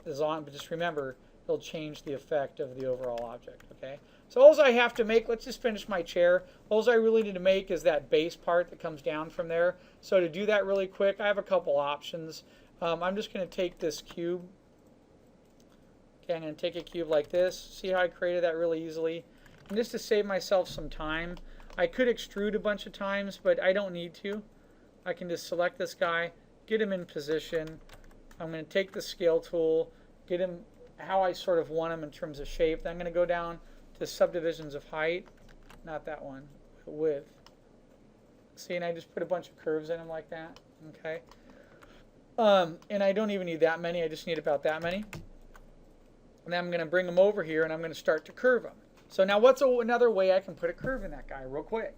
It's on, but just remember, it'll change the effect of the overall object. Okay. So all I have to make, let's just finish my chair. All I really need to make is that base part that comes down from there. So to do that really quick, I have a couple options. I'm just going to take this cube. Okay, I'm going to take a cube like this. See how I created that really easily? And just to save myself some time, I could extrude a bunch of times, but I don't need to. I can just select this guy, get him in position. I'm going to take the scale tool, get him how I sort of want him in terms of shape. Then I'm going to go down to subdivisions of height. Not that one. width. See, and I just put a bunch of curves in them like that. Okay. And I don't even need that many. I just need about that many. And then I'm going to bring them over here, and I'm going to start to curve them. So now what's another way I can put a curve in that guy real quick?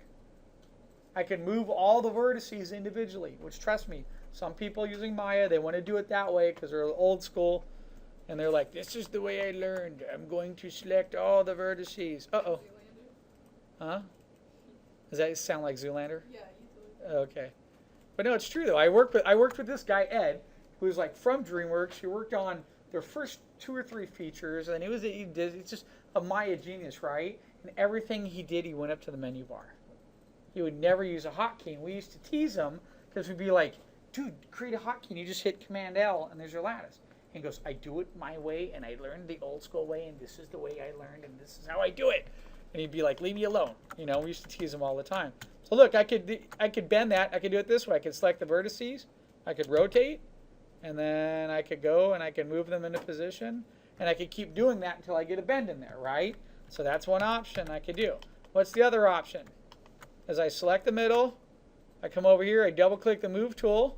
I can move all the vertices individually, which, trust me, some people using Maya, they want to do it that way because they're old school. And they're like, this is the way I learned. I'm going to select all the vertices. Uh-oh. Huh? Does that sound like Zoolander? Yeah, you totally. Okay. But no, it's true though. I worked with this guy Ed, who's like from DreamWorks. He worked on their first 2 or 3 features, and he's just a Maya genius, right? And everything he did, he went up to the menu bar. He would never use a hotkey, and we used to tease him because we'd be like, dude, create a hotkey, and you just hit Command L, and there's your lattice. And he goes, I do it my way, and I learned the old school way, and this is the way I learned, and this is how I do it. And he'd be like, leave me alone. You know, we used to tease him all the time. So look, I could bend that. I could do it this way. I could select the vertices. I could rotate. And then I could go and I could move them into position. And I could keep doing that until I get a bend in there, right? So that's one option I could do. What's the other option? As I select the middle, I come over here, I double click the move tool.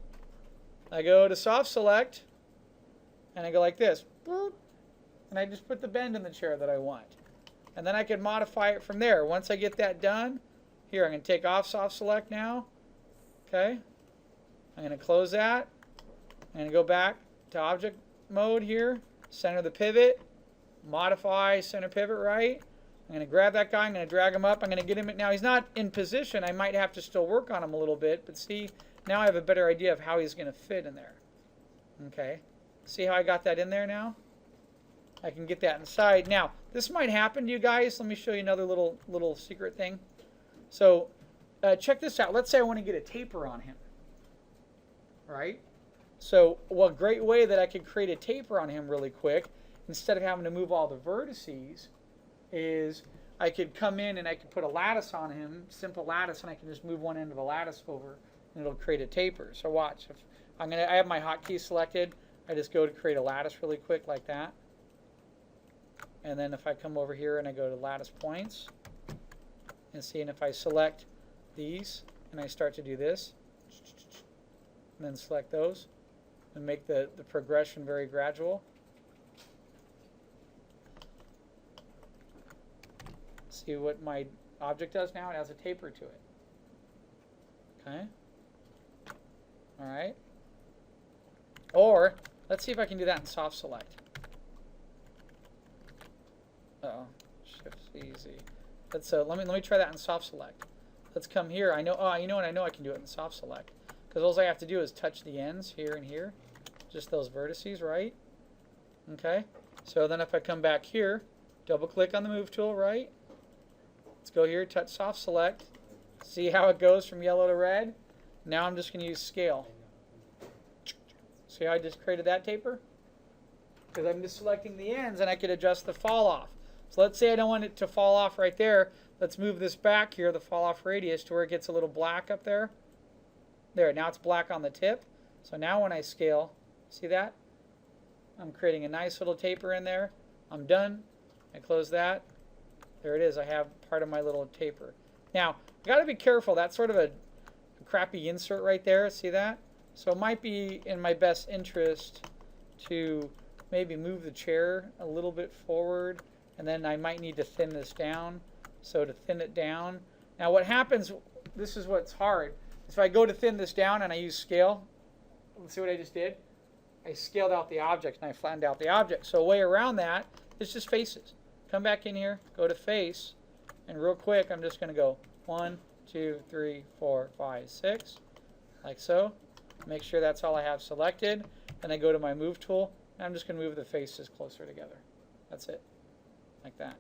I go to SoftSelect. And I go like this. Boop, and I just put the bend in the chair that I want. And then I can modify it from there. Once I get that done, here I'm going to take off SoftSelect now. Okay. I'm going to close that. I'm going to go back to object mode here. Center the pivot. Modify center pivot right. I'm going to grab that guy. I'm going to drag him up. I'm going to get him. Now he's not in position. I might have to still work on him a little bit. But see, now I have a better idea of how he's going to fit in there. Okay. See how I got that in there now? I can get that inside. Now, this might happen to you guys. Let me show you another little secret thing. So, check this out. Let's say I want to get a taper on him. Right? So, a great way that I could create a taper on him really quick, instead of having to move all the vertices, is I could come in and I could put a lattice on him, simple lattice, and I can just move one end of the lattice over, and it'll create a taper. So watch. If I have my hotkey selected. I just go to create a lattice really quick like that. And then if I come over here and I go to Lattice Points, and see, and if I select these and I start to do this, and then select those, and make the progression very gradual. See what my object does now? It has a taper to it. Okay? Alright. Or, let's see if I can do that in SoftSelect. Uh-oh. Shift's easy. Let's let me try that in SoftSelect. Let's come here. I know. Oh, you know what? I know I can do it in SoftSelect because all I have to do is touch the ends here and here, just those vertices, right? Okay. So then if I come back here, double click on the move tool, right? Let's go here, touch SoftSelect. See how it goes from yellow to red? Now I'm just going to use scale. See how I just created that taper? Because I'm just selecting the ends and I could adjust the fall off. So let's say I don't want it to fall off right there. Let's move this back here, the fall off radius, to where it gets a little black up there. There, now it's black on the tip. So now when I scale, see that? I'm creating a nice little taper in there. I'm done. I close that. There it is. I have part of my little taper. Now, I got to be careful. That's sort of a crappy insert right there. See that? So it might be in my best interest to maybe move the chair a little bit forward, and then I might need to thin this down. So to thin it down. Now what happens, this is what's hard, is if I go to thin this down and I use scale, let's see what I just did. I scaled out the object and I flattened out the object. So a way around that is just faces. Come back in here, go to face, and real quick I'm just going to go 1, 2, 3, 4, 5, 6, like so. Make sure that's all I have selected. Then I go to my move tool, and I'm just going to move the faces closer together. That's it, like that.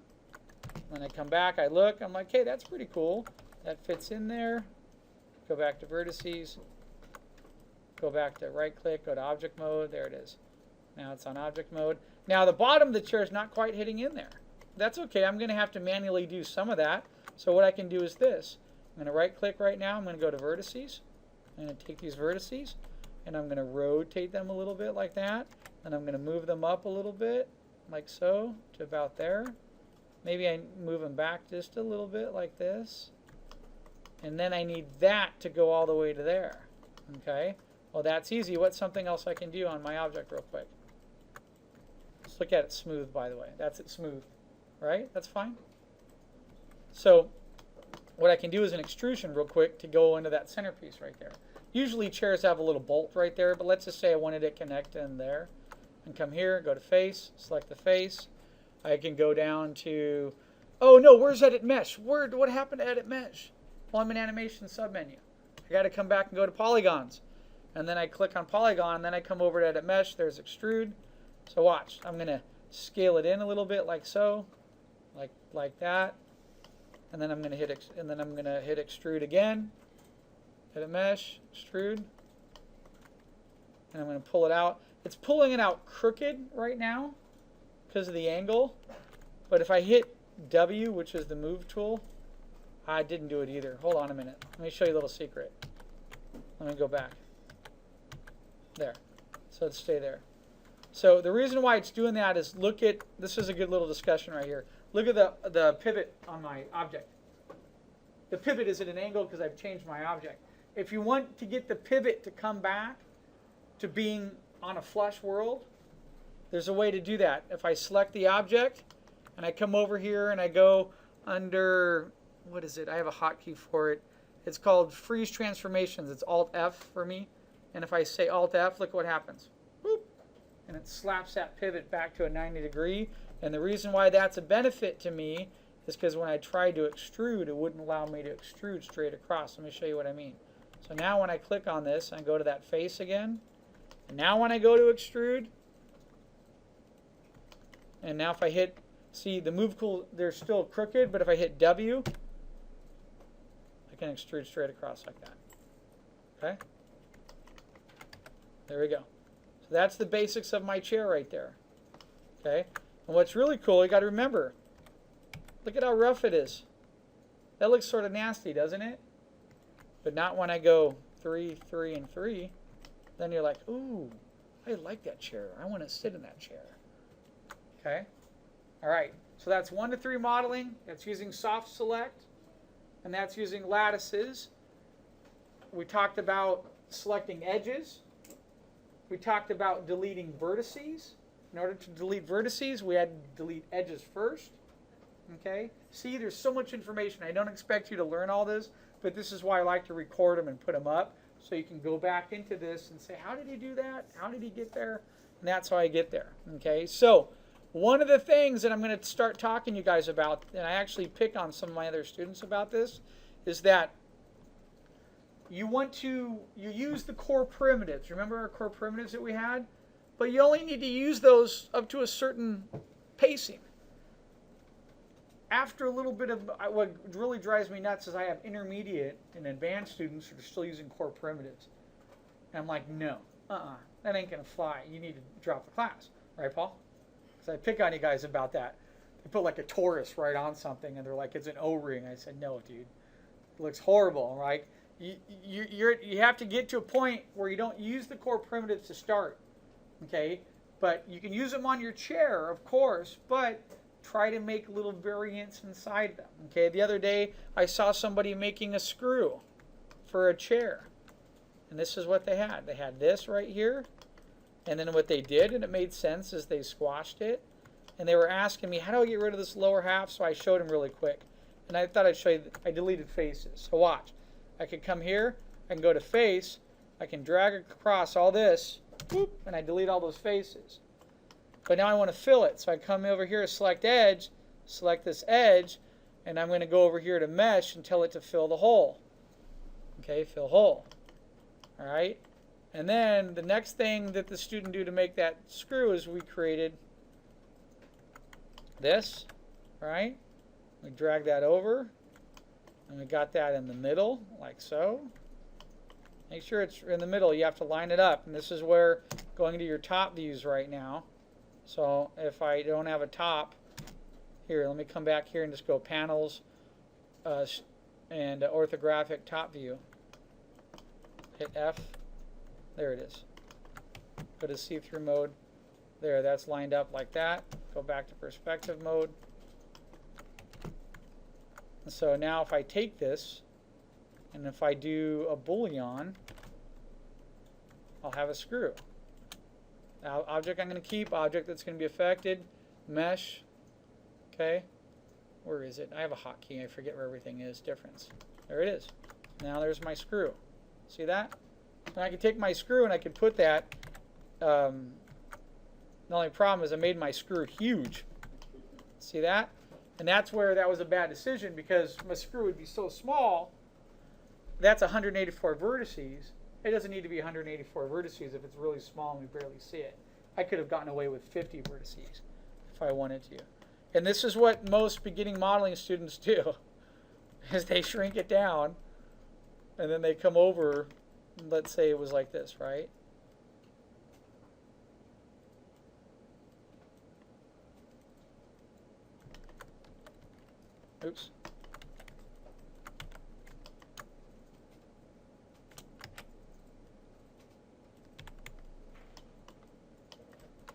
When I come back, I look, I'm like, hey, that's pretty cool. That fits in there. Go back to vertices. Go back to right click, go to object mode. There it is. Now it's on object mode. Now the bottom of the chair is not quite hitting in there. That's okay. I'm going to have to manually do some of that. So what I can do is this. I'm going to right click right now. I'm going to go to vertices. I'm going to take these vertices and I'm going to rotate them a little bit like that. And I'm going to move them up a little bit like so to about there. Maybe I move them back just a little bit like this. And then I need that to go all the way to there. Okay? Well, that's easy. What's something else I can do on my object real quick? Let's look at it smooth, by the way. That's it smooth. Right? That's fine. So what I can do is an extrusion real quick to go into that centerpiece right there. Usually chairs have a little bolt right there, but let's just say I wanted it connected in there. And come here, go to face, select the face. I can go down to, oh no, where's edit mesh? What happened to edit mesh? Well, I'm in animation submenu. I got to come back and go to polygons. And then I click on polygon, and then I come over to edit mesh. There's extrude. So watch, I'm going to scale it in a little bit like so, like that. And then I'm going to hit extrude again. Edit mesh, extrude. And I'm going to pull it out. It's pulling it out crooked right now because of the angle. But if I hit W, which is the move tool, I didn't do it either. Hold on a minute. Let me show you a little secret. Let me go back. There. So let's stay there. So the reason why it's doing that is look at, this is a good little discussion right here. Look at the pivot on my object. The pivot is at an angle because I've changed my object. If you want to get the pivot to come back to being on a flush world, there's a way to do that. If I select the object and I come over here and I go under, what is it? I have a hotkey for it. It's called freeze transformations. It's Alt F for me. And if I say Alt F, look what happens. Boop. And it slaps that pivot back to a 90 degree. And the reason why that's a benefit to me is because when I tried to extrude, it wouldn't allow me to extrude straight across. Let me show you what I mean. So now when I click on this and go to that face again, and now when I go to extrude, and now if I hit, see the move tool, they're still crooked, but if I hit W, I can extrude straight across like that. Okay? There we go. So that's the basics of my chair right there. Okay? And what's really cool, you got to remember, look at how rough it is. That looks sort of nasty, doesn't it? But not when I go 3, 3, and 3. Then you're like, ooh, I like that chair. I want to sit in that chair. Okay? All right. So that's 1 to 3 modeling. That's using SoftSelect. And that's using Lattices. We talked about selecting edges. We talked about deleting vertices. In order to delete vertices, we had to delete edges first. Okay? See, there's so much information. I don't expect you to learn all this, but this is why I like to record them and put them up, so you can go back into this and say, how did he do that? How did he get there? And that's how I get there. Okay? So one of the things that I'm going to start talking to you guys about, and I actually pick on some of my other students about this, is that you use the core primitives. Remember our core primitives that we had? But you only need to use those up to a certain pacing. After a little bit of, what really drives me nuts is I have intermediate and advanced students who are still using core primitives. And I'm like, no, that ain't going to fly. You need to drop the class. Right, Paul? Because I pick on you guys about that. They put like a torus right on something, and they're like, it's an O-ring. I said, no, dude. It looks horrible, right? You have to get to a point where you don't use the core primitives to start. Okay? But you can use them on your chair, of course, but try to make little variants inside them. Okay, the other day I saw somebody making a screw for a chair. And this is what they had. They had this right here. And then what they did, and it made sense, is they squashed it. And they were asking me, how do I get rid of this lower half? So I showed them really quick. And I thought I'd show you, I deleted faces. So watch. I could come here, I can go to face, I can drag across all this, whoop, and I delete all those faces. But now I want to fill it. So I come over here, select edge, select this edge, and I'm going to go over here to mesh and tell it to fill the hole. Okay, fill hole. All right. And then the next thing that the student do to make that screw is we created this, right? We drag that over, and we got that in the middle, like so. Make sure it's in the middle. You have to line it up. And this is where going to your top views right now. So if I don't have a top, here, let me come back here and just go panels and orthographic top view. Hit F. There it is. Go to see-through mode. There, that's lined up like that. Go back to perspective mode. So now if I take this And if I do a boolean, I'll have a screw. Now, object I'm going to keep, object that's going to be affected, mesh, okay. Where is it? I have a hotkey. I forget where everything is. Difference. There it is. Now there's my screw. See that? And I can take my screw and I can put that. The only problem is I made my screw huge. See that? And that's where that was a bad decision, because my screw would be so small. That's 184 vertices. It doesn't need to be 184 vertices if it's really small and we barely see it. I could have gotten away with 50 vertices if I wanted to. And this is what most beginning modeling students do, is they shrink it down and then they come over, let's say it was like this, right? Oops.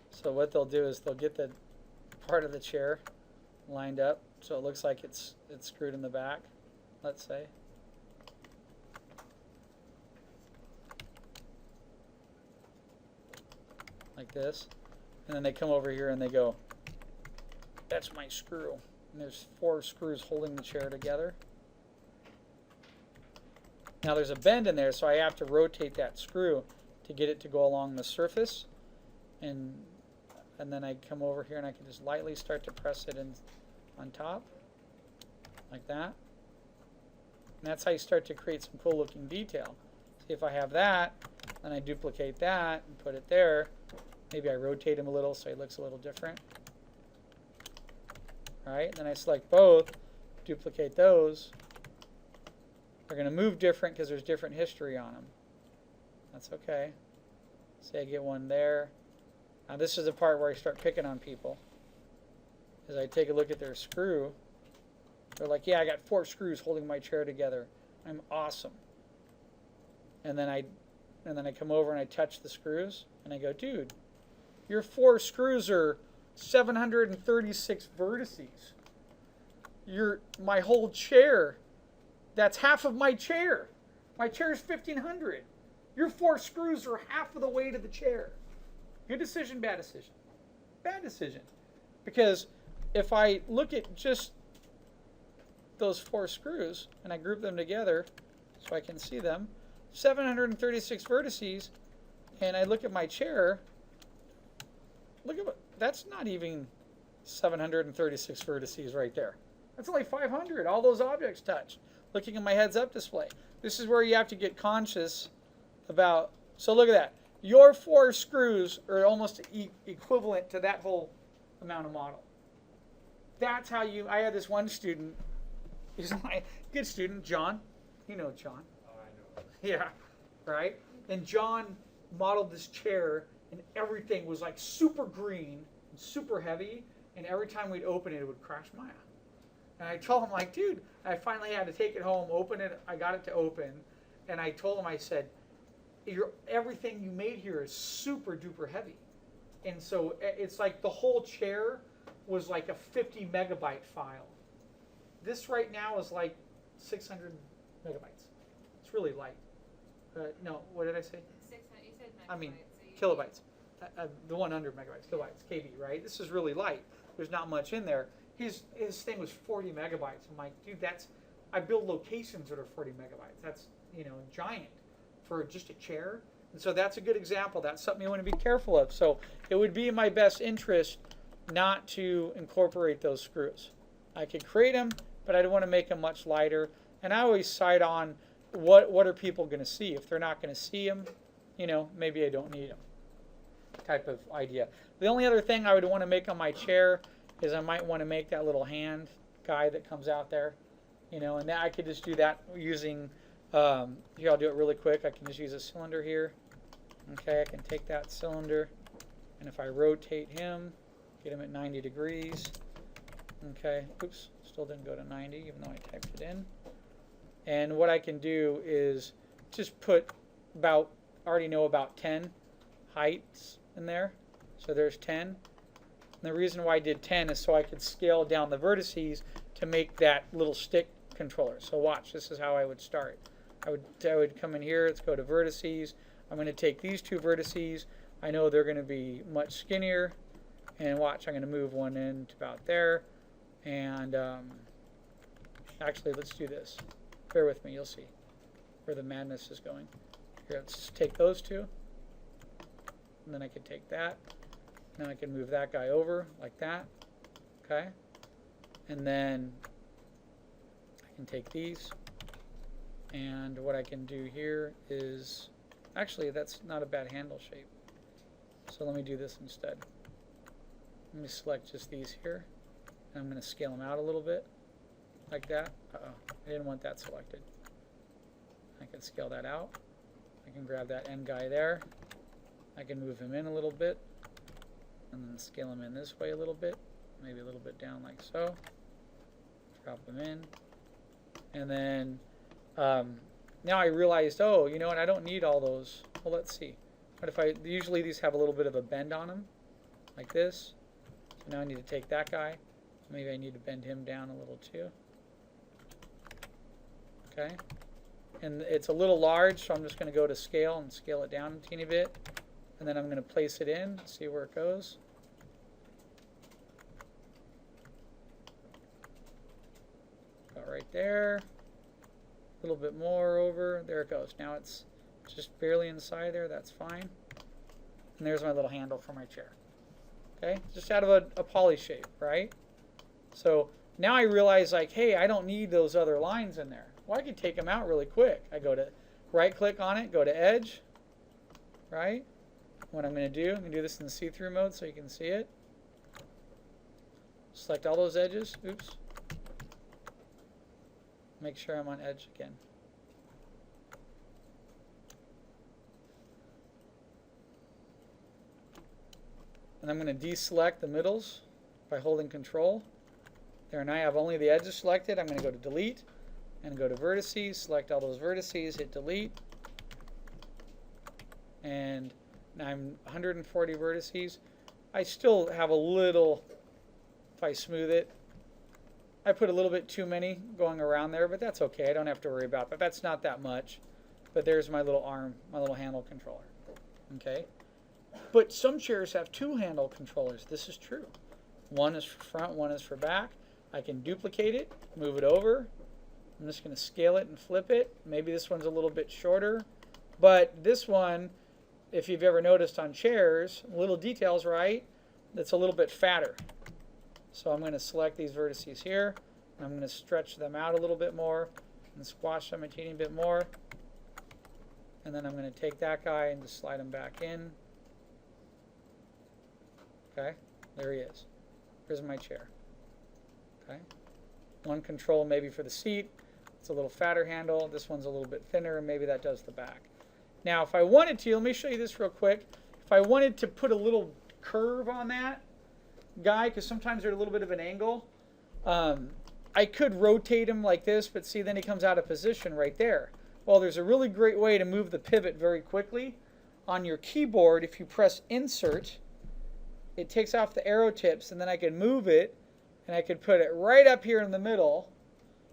So what they'll do is they'll get the part of the chair lined up so it looks like it's screwed in the back, let's say. Like this. And then they come over here and they go, that's my screw. And there's 4 screws holding the chair together. Now there's a bend in there, so I have to rotate that screw to get it to go along the surface. And then I come over here and I can just lightly start to press it in on top, like that. And that's how you start to create some cool looking detail. See, if I have that, then I duplicate that and put it there. Maybe I rotate him a little so he looks a little different. Right? Then I select both, duplicate those. They're going to move different because there's different history on them. That's okay. Say I get one there. Now this is the part where I start picking on people. As I take a look at their screw, they're like, yeah, I got 4 screws holding my chair together. I'm awesome. And then I come over and I touch the screws and I go, dude, your 4 screws are 736 vertices. My whole chair, that's half of my chair. My chair is 1,500. Your 4 screws are half of the weight of the chair. Good decision, bad decision? Bad decision. Because if I look at just those 4 screws and I group them together so I can see them, 736 vertices, and I look at my chair, look at what, that's not even 736 vertices right there. That's only 500, all those objects touched. Looking at my heads up display. This is where you have to get conscious about, so look at that. Your 4 screws are almost equivalent to that whole amount of model. That's how you, I had this one student, he's my good student, John. You know John. Oh, I know. Yeah, right? And John modeled this chair and everything was like super green and super heavy, and every time we'd open it, it would crash Maya. And I told him, like, dude, I finally had to take it home, open it, I got it to open, and I told him, I said, everything you made here is super duper heavy. And so it's like the whole chair was like a 50 megabyte file. This right now is like 600 megabytes. It's really light. No, what did I say? 600. You said megabytes. I mean, so you kilobytes. The 100 megabytes, kilobytes, KB, right? This is really light. There's not much in there. His thing was 40 megabytes. I'm like, dude, I build locations that are 40 megabytes. That's, giant for just a chair. And so that's a good example. That's something you want to be careful of. So it would be in my best interest not to incorporate those screws. I could create them, but I don't want to make them much lighter. And I always cite on what are people going to see. If they're not going to see them, maybe I don't need them. Type of idea. The only other thing I would want to make on my chair is I might want to make that little hand guy that comes out there, and that I could just do that using, here I'll do it really quick. I can just use a cylinder here. Okay, I can take that cylinder, and if I rotate him, get him at 90 degrees. Okay, oops, still didn't go to 90 even though I typed it in. And what I can do is just put I already know about 10 heights in there. So there's 10. And the reason why I did 10 is so I could scale down the vertices to make that little stick controller. So watch, this is how I would start. I would come in here, let's go to vertices. I'm going to take these two vertices. I know they're going to be much skinnier. And watch, I'm going to move one in to about there. And actually, let's do this. Bear with me, you'll see where the madness is going. Here, let's take those two. And then I could take that. Now I can move that guy over like that. Okay? And then I can take these. And what I can do here is, actually, that's not a bad handle shape. So let me do this instead. Let me select just these here. And I'm going to scale them out a little bit. Like that. Uh-oh. I didn't want that selected. I can scale that out. I can grab that end guy there. I can move him in a little bit. And then scale him in this way a little bit. Maybe a little bit down like so. Drop him in. And then now I realized, oh, you know what? I don't need all those. Well, let's see. What if usually these have a little bit of a bend on them. Like this. So now I need to take that guy. Maybe I need to bend him down a little too. Okay. And it's a little large, so I'm just going to go to scale and scale it down a teeny bit. And then I'm going to place it in, see where it goes. About right there. A little bit more over. There it goes. Now it's just barely inside there. That's fine. And there's my little handle for my chair. Okay, just out of a poly shape, right? So now I realize, like, hey, I don't need those other lines in there. Well, I could take them out really quick. I go to right-click on it, go to Edge, right? What I'm going to do, I'm going to do this in the see-through mode so you can see it. Select all those edges. Oops. Make sure I'm on Edge again. And I'm going to deselect the middles by holding Control. There, and I have only the edges selected. I'm going to go to Delete and go to Vertices, select all those vertices, hit Delete. And now I'm 140 vertices. I still have a little, if I smooth it, I put a little bit too many going around there, but that's okay. I don't have to worry about that. That's not that much. But there's my little arm, my little handle controller. Okay. But some chairs have two handle controllers. This is true. One is for front, one is for back. I can duplicate it, move it over. I'm just going to scale it and flip it. Maybe this one's a little bit shorter. But this one, if you've ever noticed on chairs, little details, right? It's a little bit fatter. So I'm going to select these vertices here. And I'm going to stretch them out a little bit more and squash them a teeny bit more. And then I'm going to take that guy and just slide him back in. Okay, there he is. Here's my chair. Okay, one control maybe for the seat. It's a little fatter handle. This one's a little bit thinner, and maybe that does the back. Now, if I wanted to, let me show you this real quick. If I wanted to put a little curve on that guy, because sometimes they're at a little bit of an angle, I could rotate him like this, but see, then he comes out of position right there. Well, there's a really great way to move the pivot very quickly. On your keyboard, if you press Insert, it takes off the arrow tips, and then I can move it, and I could put it right up here in the middle.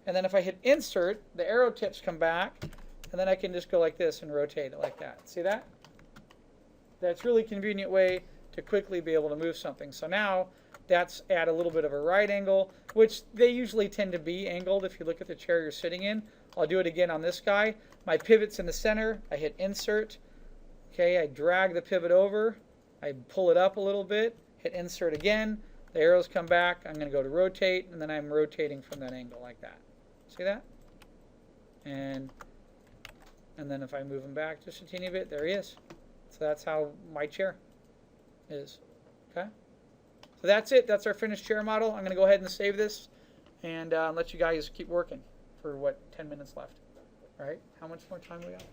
And then if I hit Insert, the arrow tips come back, and then I can just go like this and rotate it like that. See that? That's a really convenient way to quickly be able to move something. So now that's at a little bit of a right angle, which they usually tend to be angled if you look at the chair you're sitting in. I'll do it again on this guy. My pivot's in the center. I hit Insert. Okay, I drag the pivot over. I pull it up a little bit, hit Insert again, the arrows come back, I'm going to go to Rotate, and then I'm rotating from that angle like that. See that? And then if I move him back just a teeny bit, there he is. So that's how my chair is. Okay? So that's it. That's our finished chair model. I'm going to go ahead and save this and let you guys keep working for, 10 minutes left. All right? How much more time do we got?